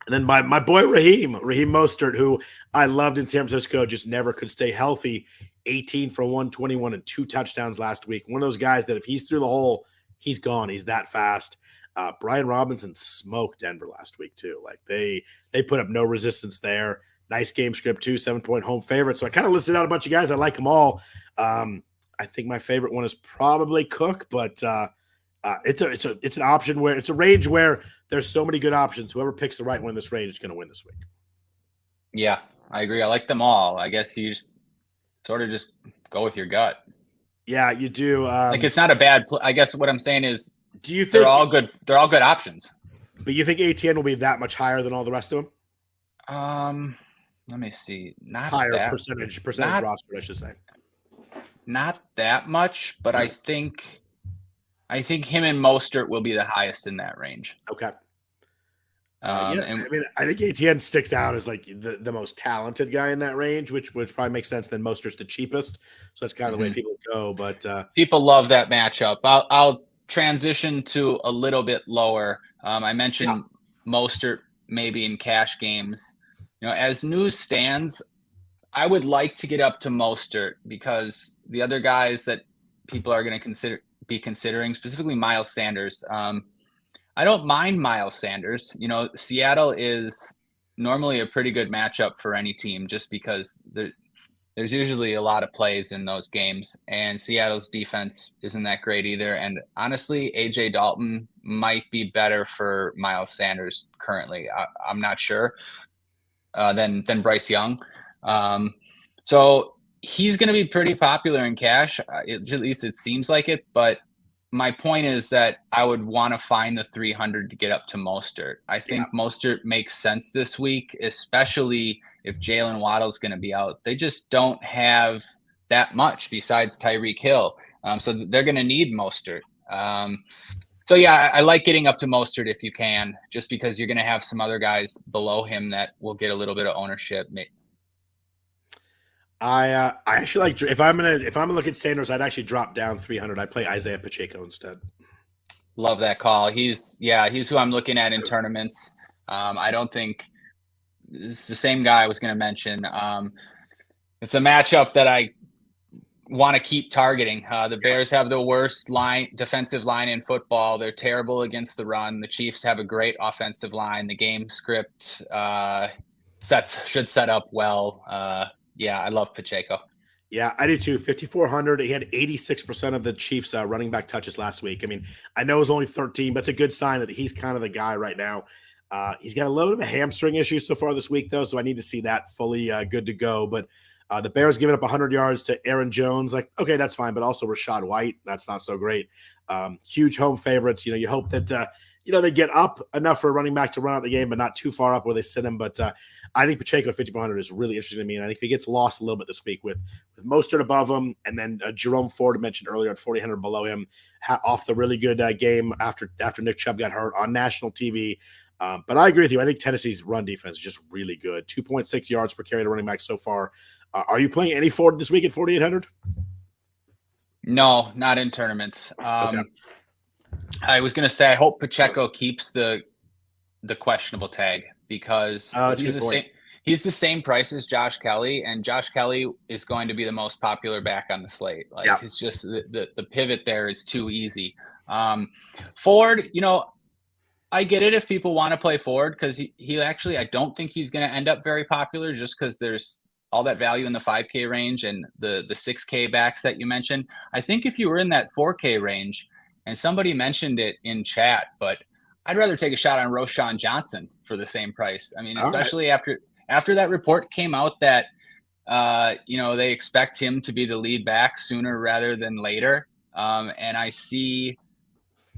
And then my boy Raheem Mostert, who I loved in San Francisco, just never could stay healthy. 18 for 121 and 2 touchdowns last week. One of those guys that if he's through the hole, he's gone. He's that fast. Brian Robinson smoked Denver last week too. Like, they put up no resistance there. Nice game script too, 7-point home favorite. So I kind of listed out a bunch of guys. I like them all. I think my favorite one is probably Cook, but it's an option where it's a range where there's so many good options. Whoever picks the right one in this range is going to win this week. Yeah, I agree. I like them all. I guess you just sort of just go with your gut. Yeah, you do. It's not a bad I guess what I'm saying is, do you think they're all good? They're all good options. But you think ATN will be that much higher than all the rest of them? Let me see. Not higher that, percentage roster, I should say. Not that much, but I think him and Mostert will be the highest in that range. Okay. I think ATN sticks out as like the most talented guy in that range, which probably makes sense. Then Mostert's the cheapest, so that's kind of the way people go. But people love that matchup. I'll transition to a little bit lower. I mentioned Mostert maybe in cash games. As news stands, I would like to get up to Mostert because the other guys that people are going to be considering, specifically Miles Sanders. I don't mind Miles Sanders. Seattle is normally a pretty good matchup for any team just because there's usually a lot of plays in those games, and Seattle's defense isn't that great either. And honestly, AJ Dalton might be better for Miles Sanders currently. I'm not sure than Bryce Young. So he's going to be pretty popular in cash. At least it seems like it. But my point is that I would want to find the 300 to get up to Mostert. I think Mostert makes sense this week, especially if Jalen Waddle's going to be out. They just don't have that much besides Tyreek Hill. So they're going to need Mostert. So yeah, I like getting up to Mostert if you can, just because you're going to have some other guys below him that will get a little bit of ownership. I actually like, if I'm gonna look at Sanders, I'd actually drop down 300. I play Isaiah Pacheco instead. Love that call. He's who I'm looking at in tournaments. I don't think it's the same guy I was going to mention. It's a matchup that I want to keep targeting. The Bears have the worst defensive line in football. They're terrible against the run. The Chiefs have a great offensive line. The game script should set up well. I love Pacheco. Yeah, I do too. 5,400. He had 86% of the Chiefs running back touches last week. I mean, I know it was only 13, but it's a good sign that he's kind of the guy right now. He's got a little bit of a hamstring issue so far this week, though, so I need to see that fully good to go. But the Bears giving up 100 yards to Aaron Jones, like, okay, that's fine, but also Rachaad White, that's not so great. Huge home favorites. You hope that they get up enough for a running back to run out the game, but not too far up where they sit him. But I think Pacheco at 5,400 is really interesting to me, and I think he gets lost a little bit this week with Mostert above him, and then Jerome Ford, mentioned earlier, at 4,800 below him, off the really good game after Nick Chubb got hurt on national TV. But I agree with you. I think Tennessee's run defense is just really good. 2.6 yards per carry to running back so far. Are you playing any Ford this week at 4,800? No, not in tournaments. Okay. I was going to say, I hope Pacheco keeps the questionable tag, because he's the same price as Josh Kelly, and Josh Kelly is going to be the most popular back on the slate. It's just the pivot there is too easy. Ford, I get it if people want to play Ford, because he actually, I don't think he's going to end up very popular, just because there's all that value in the 5K range and the 6K backs that you mentioned. I think if you were in that 4K range, and somebody mentioned it in chat, but I'd rather take a shot on Roschon Johnson for the same price. I mean, especially after that report came out that they expect him to be the lead back sooner rather than later. And I see,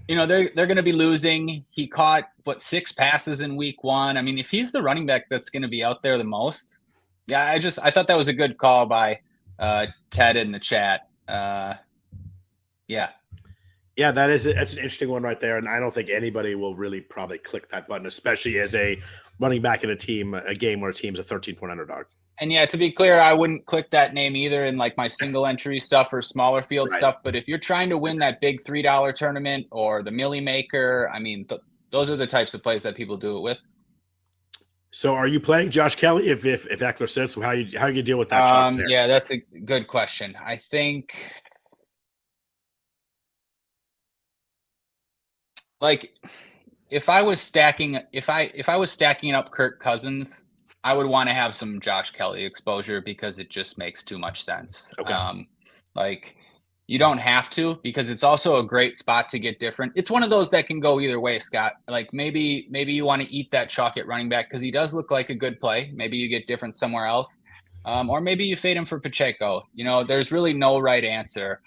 they're going to be losing. He caught 6 passes in week 1. I mean, if he's the running back that's going to be out there the most, I thought that was a good call by Ted in the chat. Yeah, that's an interesting one right there, and I don't think anybody will really probably click that button, especially as a running back in a game where a team's a 13-point underdog. And to be clear, I wouldn't click that name either in like my single entry stuff or smaller field stuff. But if you're trying to win that big $3 tournament or the Millie Maker, I mean, those are the types of plays that people do it with. So, are you playing Josh Kelly if Eckler sits? How you deal with that? Yeah, that's a good question. I think, like, if I was stacking up Kirk Cousins, I would want to have some Josh Kelly exposure, because it just makes too much sense. Okay. You don't have to, because it's also a great spot to get different. It's one of those that can go either way, Scott. Like, maybe you want to eat that chalk at running back because he does look like a good play. Maybe you get different somewhere else. Or maybe you fade him for Pacheco. There's really no right answer.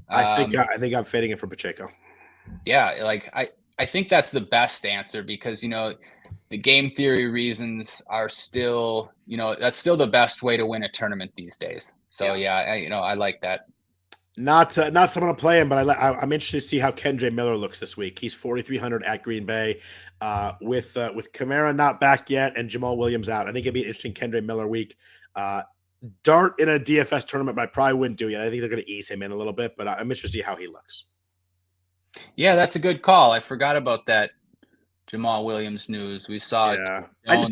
I think I'm fading it for Pacheco. Yeah, I think that's the best answer, because the game theory reasons are still, that's still the best way to win a tournament these days. So I like that. Not someone to play him, but I'm interested to see how Kendre Miller looks this week. He's 4,300 at Green Bay, with Kamara not back yet and Jamal Williams out. I think it'd be an interesting Kendre Miller week. Dart in a DFS tournament, but I probably wouldn't do it. I think they're going to ease him in a little bit, but I'm interested to see how he looks. Yeah, that's a good call. I forgot about that Jamal Williams news. We saw it. I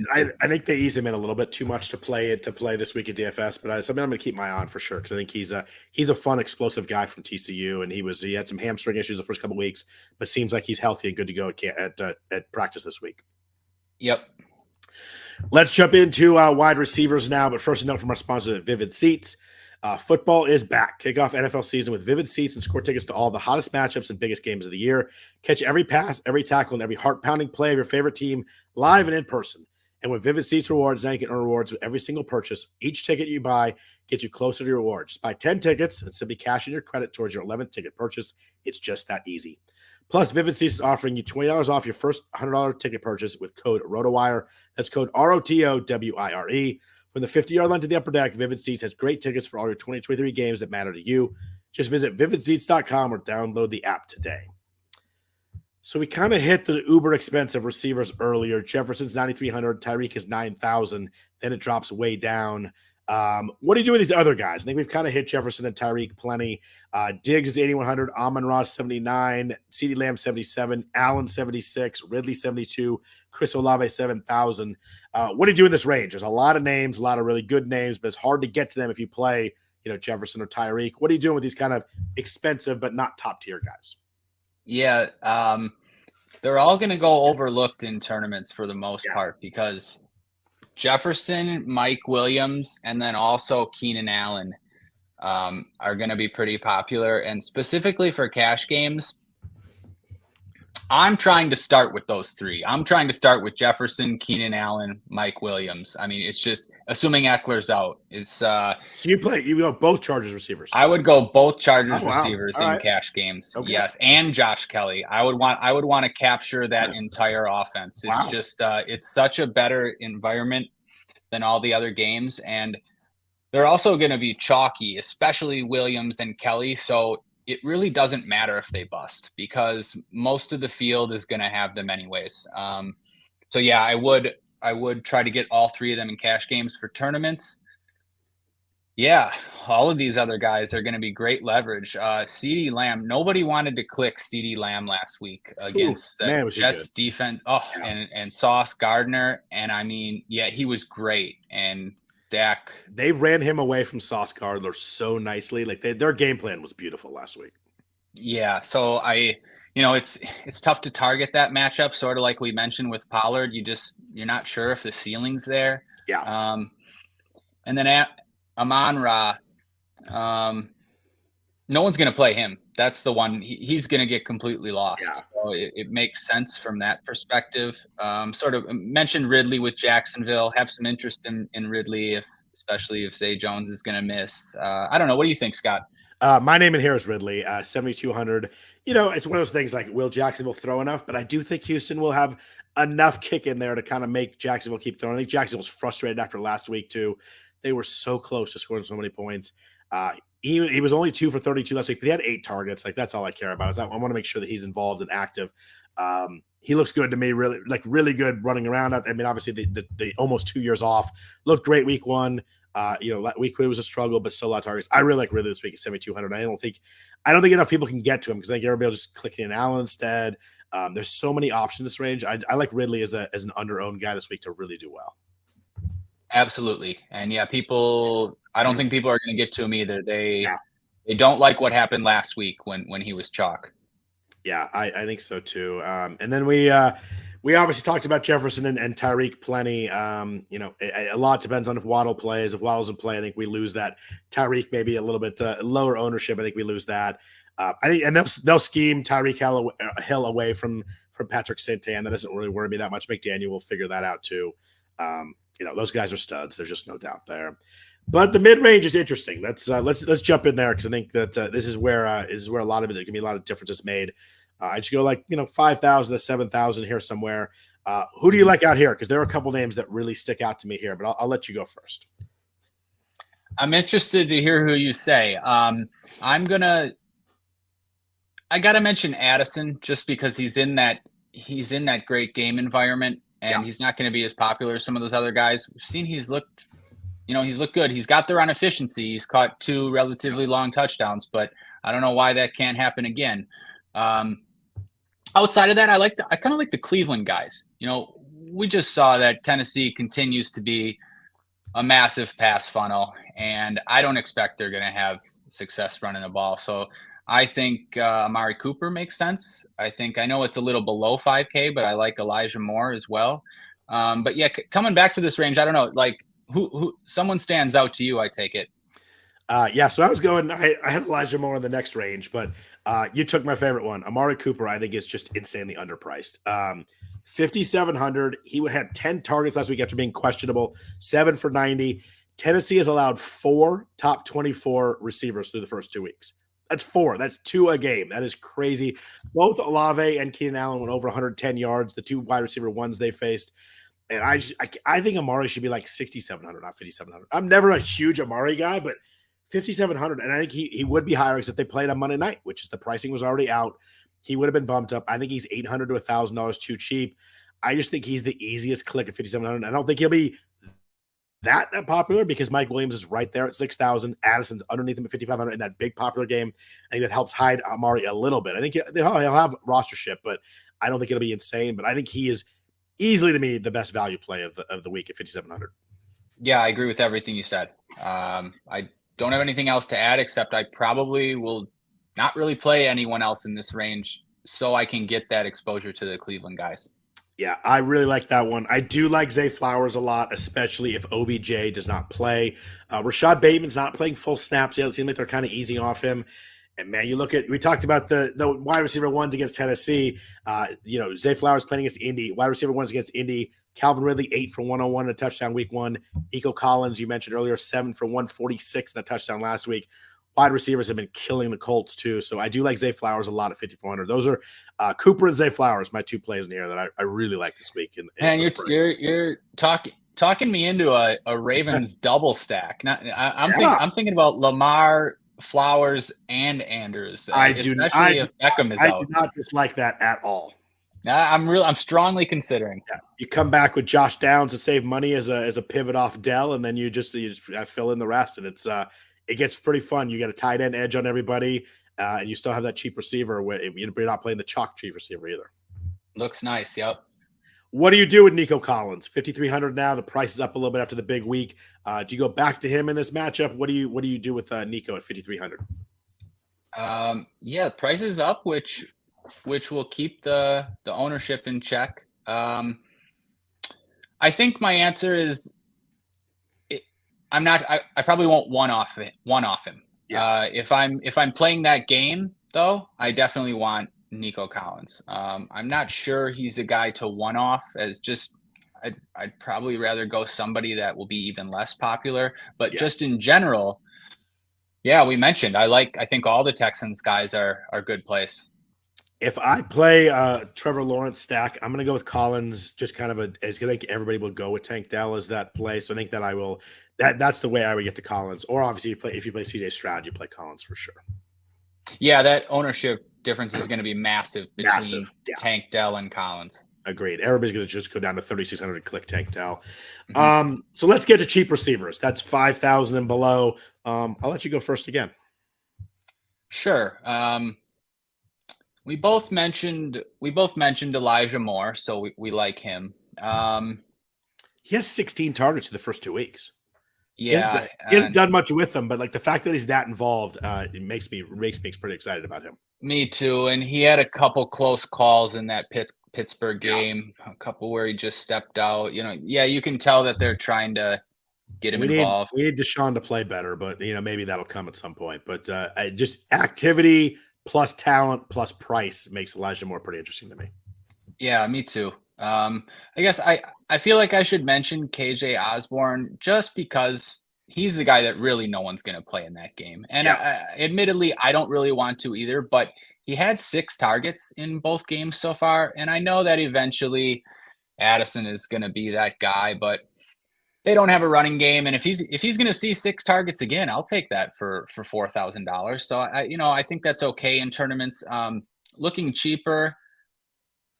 think they ease him in a little bit too much to play this week at DFS, but something I'm going to keep my eye on for sure, because I think he's a fun, explosive guy from TCU, and he had some hamstring issues the first couple of weeks, but seems like he's healthy and good to go at practice this week. Yep. Let's jump into wide receivers now, but first a note from our sponsor, Vivid Seats. Football is back. Kick off NFL season with vivid seats and score tickets to all the hottest matchups and biggest games of the year. Catch every pass, every tackle, and every heart-pounding play of your favorite team live and in person. And with Vivid Seats rewards, now you can earn rewards with every single purchase. Each ticket you buy gets you closer to your reward. Just buy 10 tickets and simply cash in your credit towards your 11th ticket purchase. It's just that easy. Plus, Vivid Seats is offering you $20 off your first $100 ticket purchase with code RotoWire. That's code ROTOWIRE. From the 50-yard line to the upper deck, Vivid Seats has great tickets for all your 2023 games that matter to you. Just visit vividseats.com or download the app today. So we kind of hit the uber expensive receivers earlier. Jefferson's 9,300, Tyreek is 9,000. Then it drops way down. What do you do with these other guys? I think we've kind of hit Jefferson and Tyreek plenty. Diggs is 8,100, Amon-Ra 79, CeeDee Lamb 77, Allen 76, Ridley 72, Chris Olave 7,000. What do you do in this range? There's a lot of names, a lot of really good names, but it's hard to get to them if you play, Jefferson or Tyreek. What are you doing with these kind of expensive but not top tier guys? Yeah, they're all going to go overlooked in tournaments for the most part because Jefferson, Mike Williams, and then also Keenan Allen are going to be pretty popular. And specifically for cash games, I'm trying to start with those three. I'm trying to start with Jefferson, Keenan Allen, Mike Williams. I mean, it's just assuming Eckler's out. It's so you go both Chargers receivers. I would go both Chargers receivers in cash games. Okay. Yes, and Josh Kelly. I would want to capture that entire offense. It's just it's such a better environment than all the other games, and they're also going to be chalky, especially Williams and Kelly. So it really doesn't matter if they bust because most of the field is going to have them anyways. So yeah, I would try to get all three of them in cash games for tournaments. Yeah, all of these other guys are going to be great leverage. CeeDee Lamb, nobody wanted to click CeeDee Lamb last week against the Jets defense. And Sauce Gardner. And I mean, yeah, he was great. And Dak. They ran him away from Sauce Gardner so nicely. Like their game plan was beautiful last week. Yeah. So it's tough to target that matchup, sort of like we mentioned with Pollard. You're not sure if the ceiling's there. Yeah. And then Amon-Ra, no one's going to play him. That's the one. He's going to get completely lost. Yeah. So it makes sense from that perspective. Sort of mentioned Ridley with Jacksonville. Have some interest in Ridley, especially if Zay Jones is going to miss. I don't know. What do you think, Scott? My name in here is Ridley, 7,200. It's one of those things like, will Jacksonville throw enough? But I do think Houston will have enough kick in there to kind of make Jacksonville keep throwing. I think Jacksonville was frustrated after last week, too. They were so close to scoring so many points. He was only 2 for 32 last week, but he had 8 targets. Like, that's all I care about. I want to make sure that he's involved and active. He looks good to me, really good running around. I mean, obviously the almost 2 years off looked great week 1. Week 2 was a struggle, but still a lot of targets. I really like Ridley this week at 7,200. I don't think enough people can get to him because I think everybody will just click in Allen instead. There's so many options in this range. I like Ridley as an under-owned guy this week to really do well. Absolutely. And yeah, I don't think people are going to get to him either. They don't like what happened last week when he was chalk. Yeah, I think so too. And then we obviously talked about Jefferson and Tyreek plenty. A lot depends on if Waddle plays. If Waddle doesn't play, I think we lose that. Tyreek maybe a little bit lower ownership. I think we lose that. I think, and they'll scheme Tyreek Hill away from Patrick Surtain. That doesn't really worry me that much. McDaniel will figure that out too. Those guys are studs. There's just no doubt there. But the mid range is interesting. Let's jump in there because I think that this is where a lot of it. There can be a lot of differences made. I should go 5,000 to 7,000 here somewhere. Who do you like out here? Because there are a couple names that really stick out to me here. But I'll let you go first. I'm interested to hear who you say. I gotta mention Addison just because he's in that great game environment. And he's not going to be as popular as some of those other guys. We've seen he's looked good. He's got there on efficiency. He's caught 2 relatively long touchdowns, but I don't know why that can't happen again. Outside of that, I kind of like the Cleveland guys. We just saw that Tennessee continues to be a massive pass funnel, and I don't expect they're going to have success running the ball. So I think Amari Cooper makes sense. I know it's a little below 5K, but I like Elijah Moore as well. But yeah, coming back to this range, I don't know, like who someone stands out to you, I take it. Yeah, so I was going. I had Elijah Moore in the next range, but you took my favorite one. Amari Cooper, I think, is just insanely underpriced. 5,700. He had 10 targets last week after being questionable, 7 for 90. Tennessee has allowed 4 top 24 receivers through the first 2 weeks. That's 4. That's 2 a game. That is crazy. Both Olave and Keenan Allen went over 110 yards, the 2 wide receiver ones they faced. And I think Amari should be like 6,700, not 5,700. I'm never a huge Amari guy, but 5,700. And I think he would be higher because if they played on Monday night, which is the pricing was already out, he would have been bumped up. I think he's $800 to $1,000 too cheap. I just think he's the easiest click at 5,700. I don't think he'll be that popular because Mike Williams is right there at 6,000. Addison's underneath him at 5,500 in that big popular game. I think that helps hide Amari a little bit. I think he'll have rostership, but I don't think it'll be insane. But I think he is easily, to me, the best value play of the week at 5,700. Yeah, I agree with everything you said. I don't have anything else to add, except I probably will not really play anyone else in this range so I can get that exposure to the Cleveland guys. Yeah, I really like that one. I do like Zay Flowers a lot, especially if OBJ does not play. Rashad Bateman's not playing full snaps yet. It seems like they're kind of easing off him. And, man, we talked about the wide receiver ones against Tennessee. Zay Flowers playing against Indy. Wide receiver ones against Indy. Calvin Ridley, 8 for 101 and a touchdown week 1. Nico Collins, you mentioned earlier, 7 for 146 and a touchdown last week. Wide receivers have been killing the Colts too. So I do like Zay Flowers a lot at 5,400. Those are Cooper and Zay Flowers, my 2 plays in the air that I really like this week. And you're talking me into a Ravens double stack. I'm thinking about Lamar, Flowers, and Andrews. Especially if Beckham is out. I do not dislike that at all. I'm strongly considering. Yeah. You come back with Josh Downs to save money as a pivot off Dell, and then you just fill in the rest, and it gets pretty fun. You get a tight end edge on everybody, and you still have that cheap receiver where you're not playing the chalk cheap receiver either. Looks nice. Yep. What do you do with Nico Collins? 5,300 now. The price is up a little bit after the big week. Do you go back to him in this matchup? What do you do with Nico at 5,300? Yeah, price is up, which will keep the ownership in check. I think my answer is I probably won't one off him. Yeah. If I'm playing that game though, I definitely want Nico Collins. I'm not sure he's a guy to one off as just I'd probably rather go somebody that will be even less popular, but just in general, yeah, we mentioned I think all the Texans guys are good plays. If I play Trevor Lawrence stack, I'm going to go with Collins. Just kind of I think everybody will go with Tank Dell as that play. So I think that I will. That's the way I would get to Collins. Or obviously, if you play CJ Stroud, you play Collins for sure. Yeah, that ownership difference is going to be massive between Tank Dell and Collins. Agreed. Everybody's going to just go down to 3,600 and click Tank Dell. Mm-hmm. So let's get to cheap receivers. That's 5,000 and below. I'll let you go first again. Sure. We both mentioned Elijah Moore, so we like him. He has 16 targets in the first 2 weeks. Yeah, he hasn't done much with them, but like the fact that he's that involved, it makes me pretty excited about him. Me too. And he had a couple close calls in that Pittsburgh game, a couple where he just stepped out. You can tell that they're trying to get him involved. We need Deshaun to play better, but maybe that'll come at some point. But just activity plus talent plus price makes Elijah Moore pretty interesting to me. Yeah, me too. I guess I feel like I should mention KJ Osborne just because he's the guy that really no one's going to play in that game. And admittedly, I don't really want to either, but he had 6 targets in both games so far. And I know that eventually Addison is going to be that guy, but they don't have a running game. And if he's going to see 6 targets again, I'll take that for $4,000. So I think that's okay in tournaments. Looking cheaper,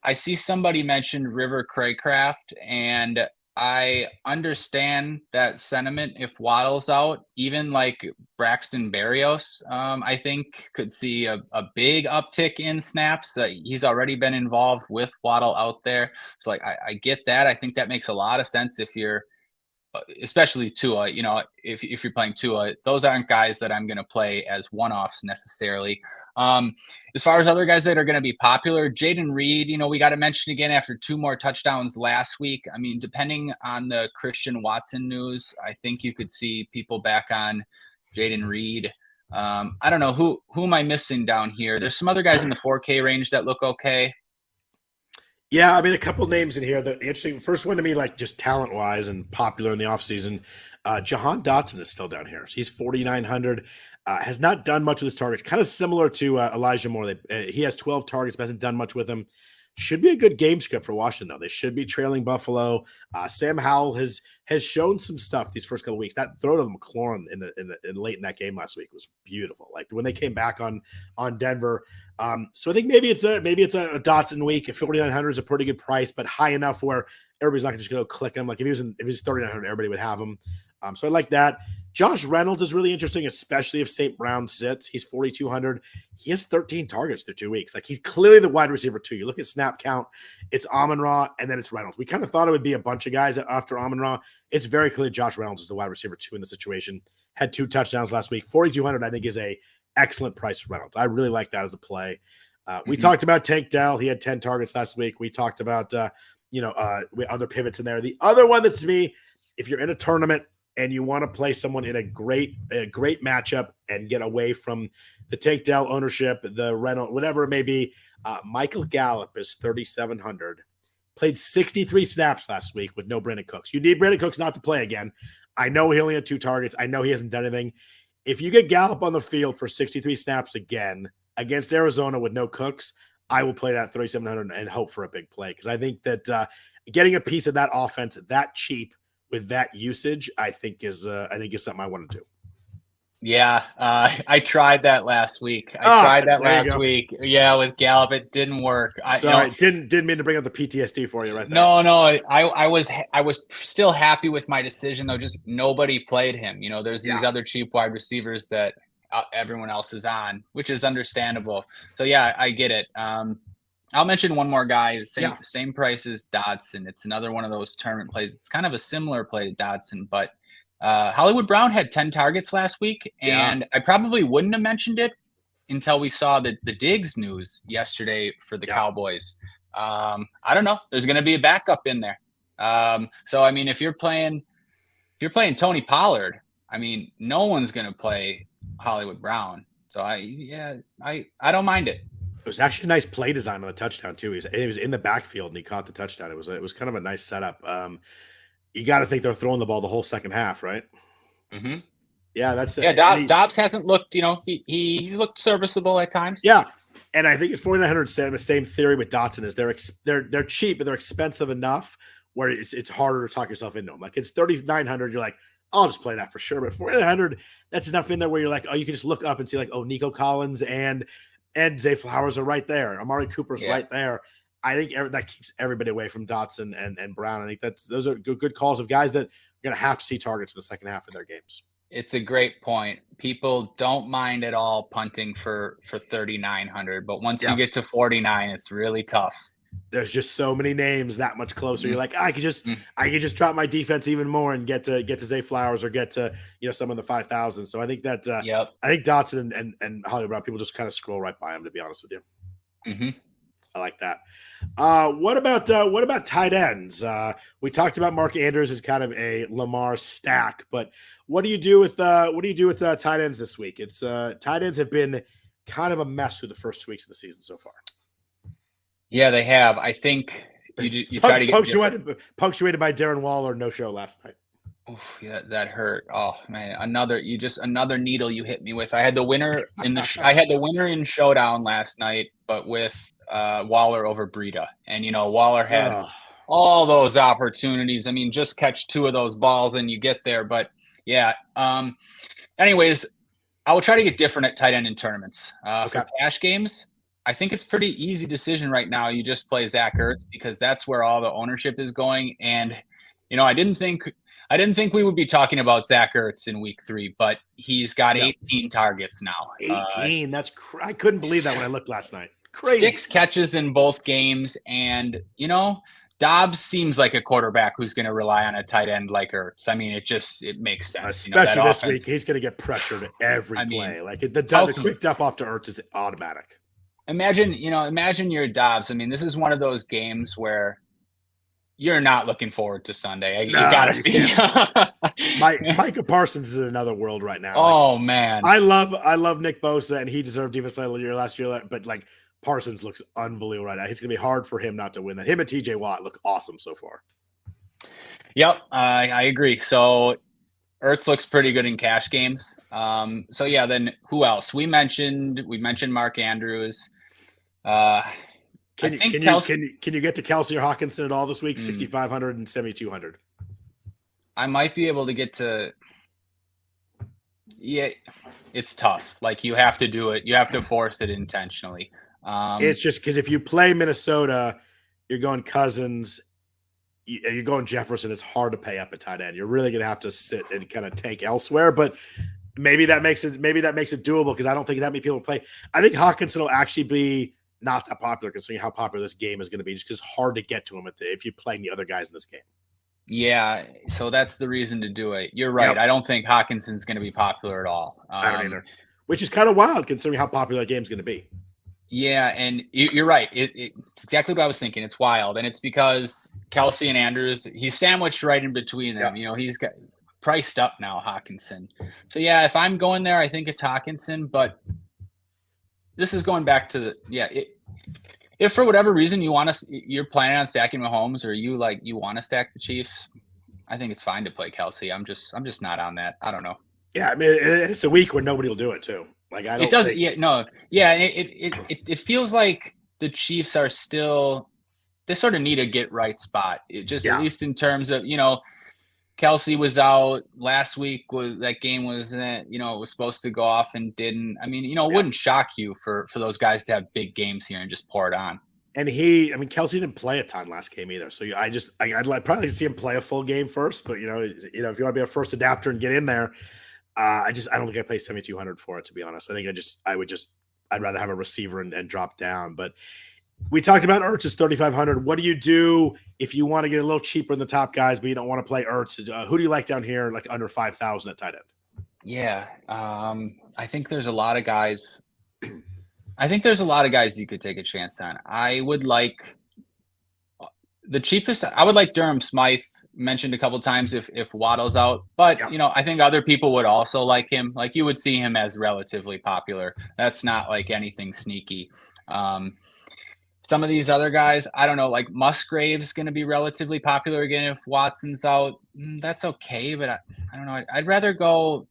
I see somebody mentioned River Craycraft, and I understand that sentiment if Waddle's out. Even like Braxton Berrios, I think could see a big uptick in snaps. He's already been involved with Waddle out there. So I get that. I think that makes a lot of sense if you're, especially Tua, if you're playing Tua, those aren't guys that I'm going to play as one-offs necessarily. As far as other guys that are going to be popular, Jaden Reed, we got to mention again after 2 more touchdowns last week. I mean, depending on the Christian Watson news, I think you could see people back on Jaden Reed. I don't know who am I missing down here. There's some other guys in the 4K range that look okay. Yeah, I mean, a couple names in here that interesting. First one to me, like just talent wise and popular in the offseason, Jahan Dotson is still down here. He's 4,900. Has not done much with his targets. Kind of similar to Elijah Moore. He has 12 targets, but hasn't done much with them. Should be a good game script for Washington, though. They should be trailing Buffalo. Sam Howell has shown some stuff these first couple of weeks. That throw to McLaurin in late in that game last week was beautiful. Like when they came back on Denver. So I think maybe it's a Dotson week. 4,900 is a pretty good price, but high enough where everybody's not just going to click him. Like if he was 3,900, everybody would have him. So I like that. Josh Reynolds is really interesting, especially if St. Brown sits. He's 4,200. He has 13 targets through 2 weeks. Like he's clearly the wide receiver too. You look at snap count, it's Amon-Ra and then it's Reynolds. We kind of thought it would be a bunch of guys after Amon-Ra. It's very clear Josh Reynolds is the wide receiver 2 in the situation. Had 2 touchdowns last week. 4,200 I think is a excellent price for Reynolds. I really like that as a play. We talked about Tank Dell. He had 10 targets last week. We talked about other pivots in there. The other one that's to me, if you're in a tournament and you want to play someone in a great matchup and get away from the Tank Dell ownership, the Reynolds, whatever it may be, Michael Gallup is 3,700. Played 63 snaps last week with no Brandon Cooks. You need Brandon Cooks not to play again. I know he only had 2 targets. I know he hasn't done anything. If you get Gallup on the field for 63 snaps again against Arizona with no Cooks, I will play that 3,700 and hope for a big play because I think that getting a piece of that offense that cheap with that usage, I think is something I want to do. Yeah, I tried that last week. Yeah, with Gallup, it didn't work. Sorry, didn't mean to bring up the PTSD for you right there. No, I was still happy with my decision though. Just nobody played him. There's these other cheap wide receivers that everyone else is on, which is understandable. So yeah, I get it. I'll mention one more guy, same price as Dodson. It's another one of those tournament plays. It's kind of a similar play to Dodson, but Hollywood Brown had 10 targets last week, and I probably wouldn't have mentioned it until we saw the Diggs news yesterday for the Cowboys. I don't know. There's going to be a backup in there. So I mean, if you're playing Tony Pollard, I mean, no one's going to play Hollywood Brown. So I don't mind it. It was actually a nice play design on the touchdown too. He was in the backfield and he caught the touchdown. It was kind of a nice setup. You got to think they're throwing the ball the whole second half, right? Mm-hmm. Yeah, that's it. Yeah, Dobbs hasn't looked. He's looked serviceable at times. Yeah, and I think it's 4,900. The same theory with Dotson is they're cheap, but they're expensive enough where it's harder to talk yourself into them. Like it's 3,900. You're like, I'll just play that for sure. But 4,900, that's enough in there where you're like, oh, you can just look up and see like, oh, Nico Collins and Zay Flowers are right there. Amari Cooper's right there. I think that keeps everybody away from Dotson and Brown. I think those are good calls of guys that are going to have to see targets in the second half of their games. It's a great point. People don't mind at all punting for 3,900, but once you get to 49, it's really tough. There's just so many names that much closer. You're like, I could just drop my defense even more and get to Zay Flowers or get to some of the 5,000. So I think that I think Dotson and Hollywood Brown, people just kind of scroll right by him, to be honest with you. Mm-hmm. I like that. What about tight ends? We talked about Mark Andrews as kind of a Lamar stack, but what do you do with tight ends this week? It's tight ends have been kind of a mess through the first 2 weeks of the season so far. Yeah, they have. I think you try to get punctuated by Darren Waller no show last night. Oof, yeah, that hurt. Oh man, another needle you hit me with. I had the winner in showdown last night, but with Waller over Breida, and Waller had all those opportunities. I mean, just catch 2 of those balls and you get there. But yeah. Anyways, I will try to get different at tight end in tournaments. For cash games, I think it's pretty easy decision right now. You just play Zach Ertz because that's where all the ownership is going. And I didn't think we would be talking about Zach Ertz in week 3, but he's got 18 targets now. 18. I couldn't believe that when I looked last night. Crazy. 6 catches in both games, and Dobbs seems like a quarterback who's going to rely on a tight end like Ertz. I mean, it makes sense. Especially this week, he's going to get pressured every play. Like the quick dump off to Ertz is automatic. Imagine you're Dobbs. I mean, this is one of those games where you're not looking forward to Sunday. You got to be. Micah Parsons is in another world right now. Oh man, I love Nick Bosa, and he deserved defense player of the year last year. But like Parsons looks unbelievable right now. It's going to be hard for him not to win that. Him and TJ Watt look awesome so far. Yep, I agree. So Ertz looks pretty good in cash games. So yeah, then who else? We mentioned Mark Andrews. Can you get to Kelsey or Hawkinson at all this week? 6,500 and 7,200. I might be able to get to. Yeah, it's tough. Like you have to do it. You have to force it intentionally. It's just because if you play Minnesota, you're going Cousins, you're going Jefferson. It's hard to pay up a tight end. You're really going to have to sit and kind of take elsewhere. But maybe that makes it doable because I don't think that many people play. I think Hawkinson will actually be not that popular considering how popular this game is going to be, just because it's hard to get to him if you're playing the other guys in this game. Yeah, so that's the reason to do it. You're right. Yep. I don't think Hawkinson's going to be popular at all. I don't either, which is kind of wild considering how popular that game's going to be. Yeah, and you're right. It's exactly what I was thinking. It's wild, and it's because Kelsey and Andrews, he's sandwiched right in between them. Yeah. He's got priced up now, Hawkinson. So yeah, if I'm going there, I think it's Hawkinson. But this is going back to if for whatever reason you're planning on stacking Mahomes or you want to stack the Chiefs, I think it's fine to play Kelsey. I'm just not on that. I don't know. Yeah, I mean it's a week where nobody will do it too. Like I don't. It doesn't. Yeah, no. Yeah, it feels like the Chiefs are still. They sort of need a get right spot. At least in terms of Kelsey was out last week. That game was it was supposed to go off and didn't. I mean it wouldn't shock you for those guys to have big games here and just pour it on. And Kelsey didn't play a ton last game either. So I'd probably see him play a full game first. But if you want to be a first adapter and get in there. I don't think I pay 7,200 for it, to be honest. I think I'd rather have a receiver and drop down. But we talked about Ertz is 3,500. What do you do if you want to get a little cheaper than the top guys, but you don't want to play Ertz? Who do you like down here, like under 5,000 at tight end? Yeah, I think there's a lot of guys. I think there's a lot of guys you could take a chance on. I would like the cheapest. I would like Durham Smythe. Mentioned a couple times if Waddle's out, but I think other people would also like him. Like you would see him as relatively popular. That's not like anything sneaky. Some of these other guys, I don't know, like Musgrave's going to be relatively popular again if Watson's out. That's okay, but I don't know. I'd rather go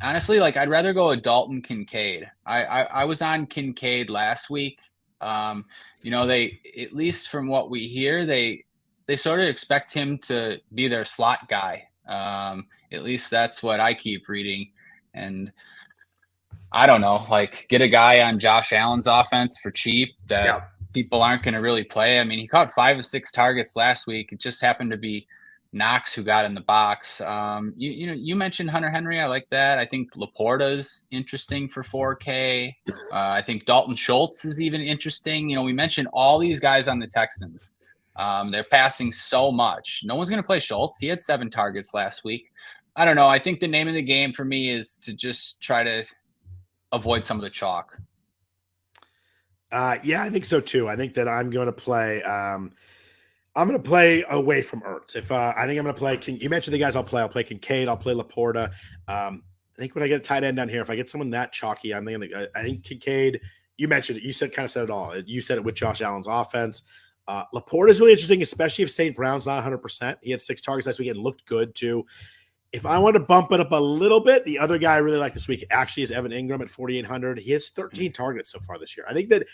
honestly. Like I'd rather go a Dalton Kincaid. I was on Kincaid last week. They at least from what we hear they sort of expect him to be their slot guy. At least that's what I keep reading. And I don't know, like get a guy on Josh Allen's offense for cheap that people aren't going to really play. I mean, he caught 5 of 6 targets last week. It just happened to be Knox who got in the box. You mentioned Hunter Henry. I like that. I think Laporta's interesting for 4K. I think Dalton Schultz is even interesting. We mentioned all these guys on the Texans. They're passing so much. No one's going to play Schultz. He had 7 targets last week. I don't know. I think the name of the game for me is to just try to avoid some of the chalk. I think so too. I think that I'm going to play. I'm going to play away from Ertz. I think I'm going to play. You mentioned the guys I'll play. I'll play Kincaid. I'll play Laporta. I think when I get a tight end down here, if I get someone that chalky, I think Kincaid. You mentioned it. You said it all. You said it with Josh Allen's offense. Laporta is really interesting, especially if St. Brown's not 100%. He had 6 targets last week and looked good too. If I want to bump it up a little bit, the other guy I really like this week actually is Evan Ingram at 4,800. He has 13 targets so far this year. I think that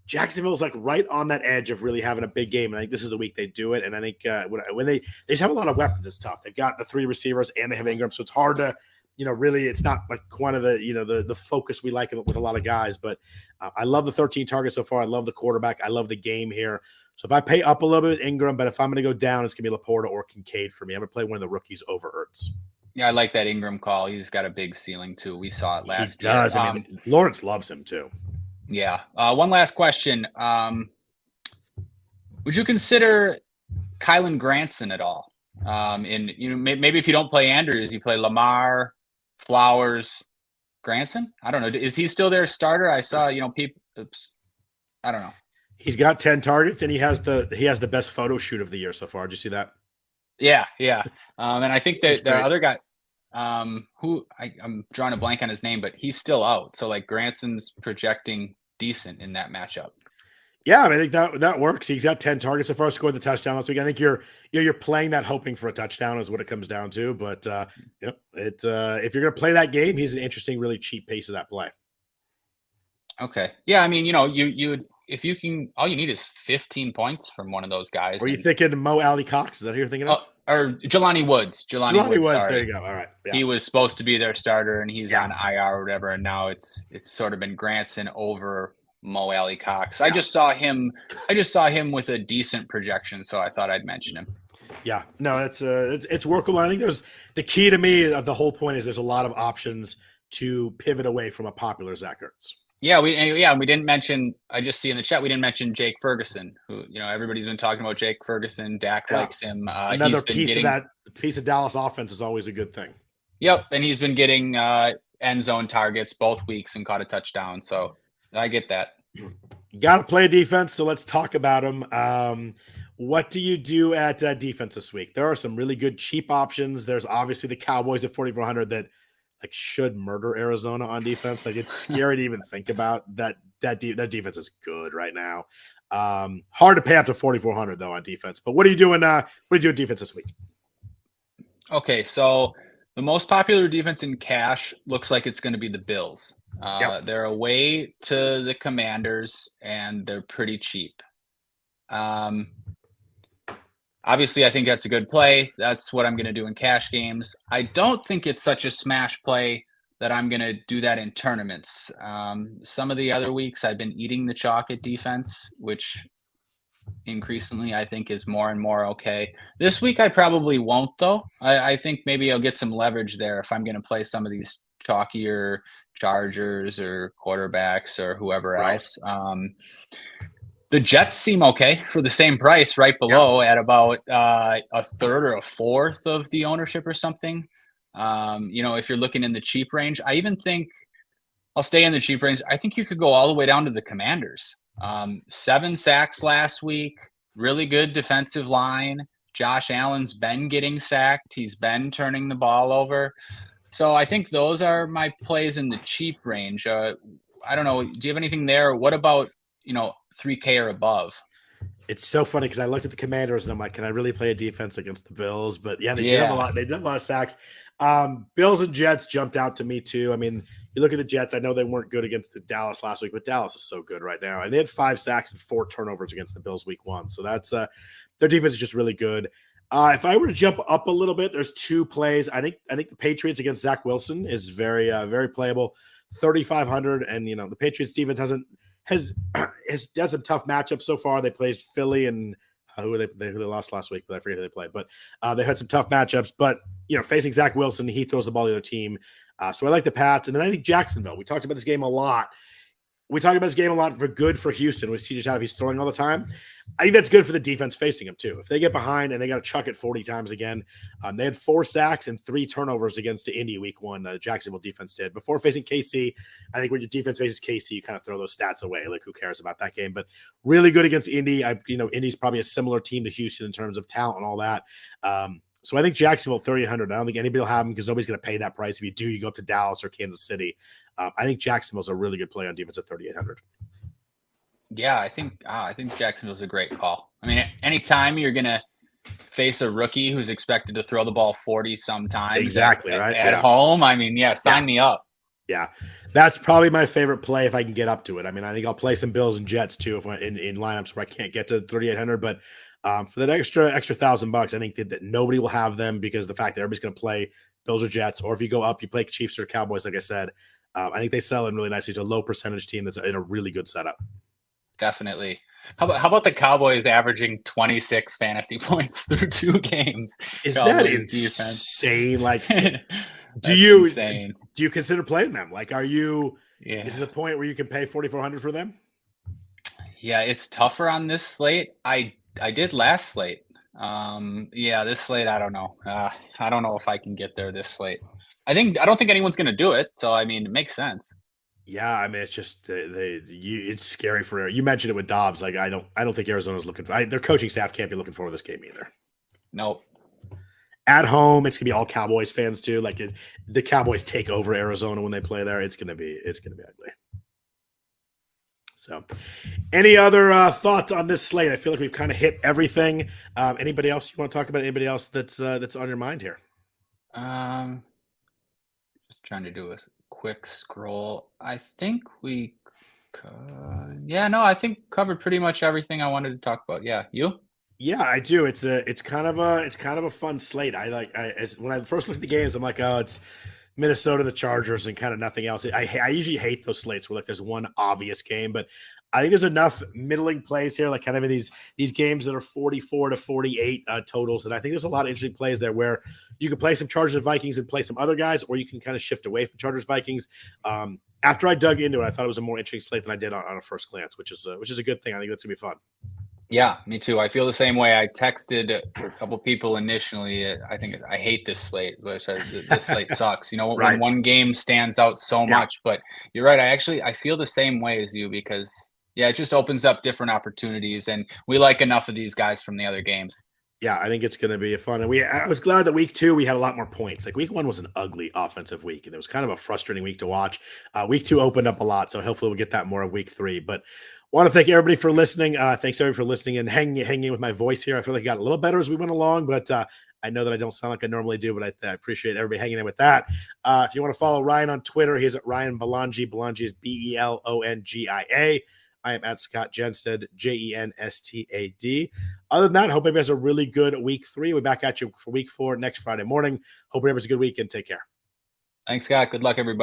Jacksonville is like right on that edge of really having a big game. And I think this is the week they do it. And I think when they just have a lot of weapons, it's tough. They've got the 3 receivers and they have Ingram. So it's hard to, really, it's not like one of the, the focus we like with a lot of guys. But I love the 13 targets so far. I love the quarterback. I love the game here. So if I pay up a little bit with Ingram, but if I'm going to go down, it's going to be Laporta or Kincaid for me. I'm going to play one of the rookies over Ertz. Yeah, I like that Ingram call. He's got a big ceiling too. We saw it last year. He does. I mean, Lawrence loves him too. Yeah. One last question. Would you consider Kylan Granson at all? Maybe if you don't play Andrews, you play Lamar, Flowers, Granson. I don't know. Is he still their starter? I saw, people. Oops. I don't know. He's got 10 targets and he has the best photo shoot of the year so far. Did you see that? Yeah. And I think that the other guy, who I'm drawing a blank on his name, but he's still out. So like Granson's projecting decent in that matchup. Yeah, I think that works. He's got 10 targets so far, scored the touchdown last week. I think you're playing that hoping for a touchdown is what it comes down to. But if you're gonna play that game, he's an interesting, really cheap pace of that play. Okay. Yeah, I mean, you if you can, all you need is 15 points from one of those guys. Are you thinking Mo Alley Cox? Is that who you're thinking of? Or Jelani Woods. Jelani Woods. Sorry. There you go. All right. Yeah. He was supposed to be their starter, and he's on IR or whatever, and now it's sort of been Granson over Mo Alley Cox. Yeah. I just saw him with a decent projection, so I thought I'd mention him. Yeah, no, it's workable. I think there's the key to me of the whole point is there's a lot of options to pivot away from a popular Zach Ertz. Yeah, we didn't mention. I just see in the chat we didn't mention Jake Ferguson, who everybody's been talking about Jake Ferguson. Dak likes him. Another piece of Dallas offense is always a good thing. Yep, and he's been getting end zone targets both weeks and caught a touchdown. So I get that. You got to play defense, so let's talk about them. What do you do at defense this week? There are some really good cheap options. There's obviously the Cowboys at 4,400 that should murder Arizona on defense. It's scary to even think about that defense is good right now. Hard to pay up to 4,400 though on defense. But what are you doing? What do you do at defense this week? Okay, so the most popular defense in cash looks like it's going to be the Bills. They're away to the Commanders, and they're pretty cheap. Obviously, I think that's a good play. That's what I'm going to do in cash games. I don't think it's such a smash play that I'm going to do that in tournaments. Some of the other weeks, I've been eating the chalk at defense, which increasingly I think is more and more okay. This week, I probably won't, though. I think maybe I'll get some leverage there if I'm going to play some of these chalkier Chargers or quarterbacks or whoever else. The Jets seem okay for the same price, right below at about a third or a fourth of the ownership or something. If you're looking in the cheap range, I even think I'll stay in the cheap range. I think you could go all the way down to the Commanders. 7 sacks last week, really good defensive line. Josh Allen's been getting sacked. He's been turning the ball over. So I think those are my plays in the cheap range. I don't know. Do you have anything there? What about, 3K or above? It's so funny because I looked at the Commanders and I'm like, can I really play a defense against the Bills? But they did have a lot. They did a lot of sacks. Bills and Jets jumped out to me too. I mean, you look at the Jets. I know they weren't good against the Dallas last week, but Dallas is so good right now. And they had 5 sacks and 4 turnovers against the Bills week 1. So that's their defense is just really good. If I were to jump up a little bit, there's 2 plays. I think the Patriots against Zach Wilson is very very playable. 3,500, and the Patriots defense has some tough matchups so far. They played Philly and who they lost last week, but I forget who they played. But they had some tough matchups. But facing Zach Wilson, he throws the ball to the other team. So I like the Pats, and then I think Jacksonville. We talked about this game a lot. For Houston with CJ Stroud. He's throwing all the time. I think that's good for the defense facing him too. If they get behind and they got to chuck it 40 times again, they had 4 sacks and 3 turnovers against the Indy week 1. The Jacksonville defense did before facing KC. I think when your defense faces KC, you kind of throw those stats away. Like who cares about that game? But really good against Indy. Indy's probably a similar team to Houston in terms of talent and all that. So I think Jacksonville 3,800. I don't think anybody will have them because nobody's going to pay that price. If you do, you go up to Dallas or Kansas City. I think Jacksonville's a really good play on defense at 3,800. Yeah, I think Jacksonville's a great call. I mean, anytime you're going to face a rookie who's expected to throw the ball 40 sometimes at home, I mean, sign me up. Yeah, that's probably my favorite play if I can get up to it. I mean, I think I'll play some Bills and Jets too if in lineups where I can't get to 3,800. But for that extra $1,000, I think that nobody will have them because of the fact that everybody's going to play Bills or Jets. Or if you go up, you play Chiefs or Cowboys, like I said. I think they sell in really nicely to a low percentage team that's in a really good setup. Definitely. How about the Cowboys averaging 26 fantasy points through 2 games? Is that insane? Like, do you consider playing them? Like, are you? Yeah. Is it a point where you can pay 4,400 for them? Yeah, it's tougher on this slate. I did last slate. This slate, I don't know. I don't know if I can get there this slate. I don't think anyone's going to do it. So, I mean, it makes sense. Yeah, I mean, it's just it's scary for you. Mentioned it with Dobbs. Like, I don't think Arizona's looking for their coaching staff can't be looking forward to this game either. Nope. At home, it's gonna be all Cowboys fans too. Like the Cowboys take over Arizona when they play there. It's gonna be ugly. So, any other thoughts on this slate? I feel like we've kind of hit everything. Anybody else you want to talk about? Anybody else that's on your mind here? Just trying to do a quick scroll. I think we, I think covered pretty much everything I wanted to talk about. Yeah, you? Yeah, I do. It's kind of a fun slate. When I first looked at the games, I'm like, oh, it's Minnesota, the Chargers, and kind of nothing else. I usually hate those slates where like there's one obvious game, but I think there's enough middling plays here, like kind of in these games that are 44 to 48 totals, and I think there's a lot of interesting plays there where you can play some Chargers and Vikings and play some other guys, or you can kind of shift away from Chargers Vikings. After I dug into it, I thought it was a more interesting slate than I did on a first glance, which is a good thing. I think that's gonna be fun. Yeah, me too. I feel the same way. I texted a couple people initially. I think I hate this slate, which this slate sucks. You know, when Right. one game stands out so much, but you're right. I feel the same way as you because it just opens up different opportunities, and we like enough of these guys from the other games. Yeah, I think it's going to be fun. And I was glad that week 2 we had a lot more points. Like week 1 was an ugly offensive week, and it was kind of a frustrating week to watch. Week 2 opened up a lot, so hopefully we'll get that more of week 3. But want to thank everybody for listening. Thanks everybody for listening and hanging with my voice here. I feel like I got a little better as we went along, but I know that I don't sound like I normally do, but I appreciate everybody hanging in with that. If you want to follow Ryan on Twitter, he's at Ryan Belongia. Belongia is Belongia. I am at Scott Jenstad, Jenstad. Other than that, hope everybody has a really good week 3. We're back at you for week 4 next Friday morning. Hope everybody has a good week and take care. Thanks, Scott. Good luck, everybody.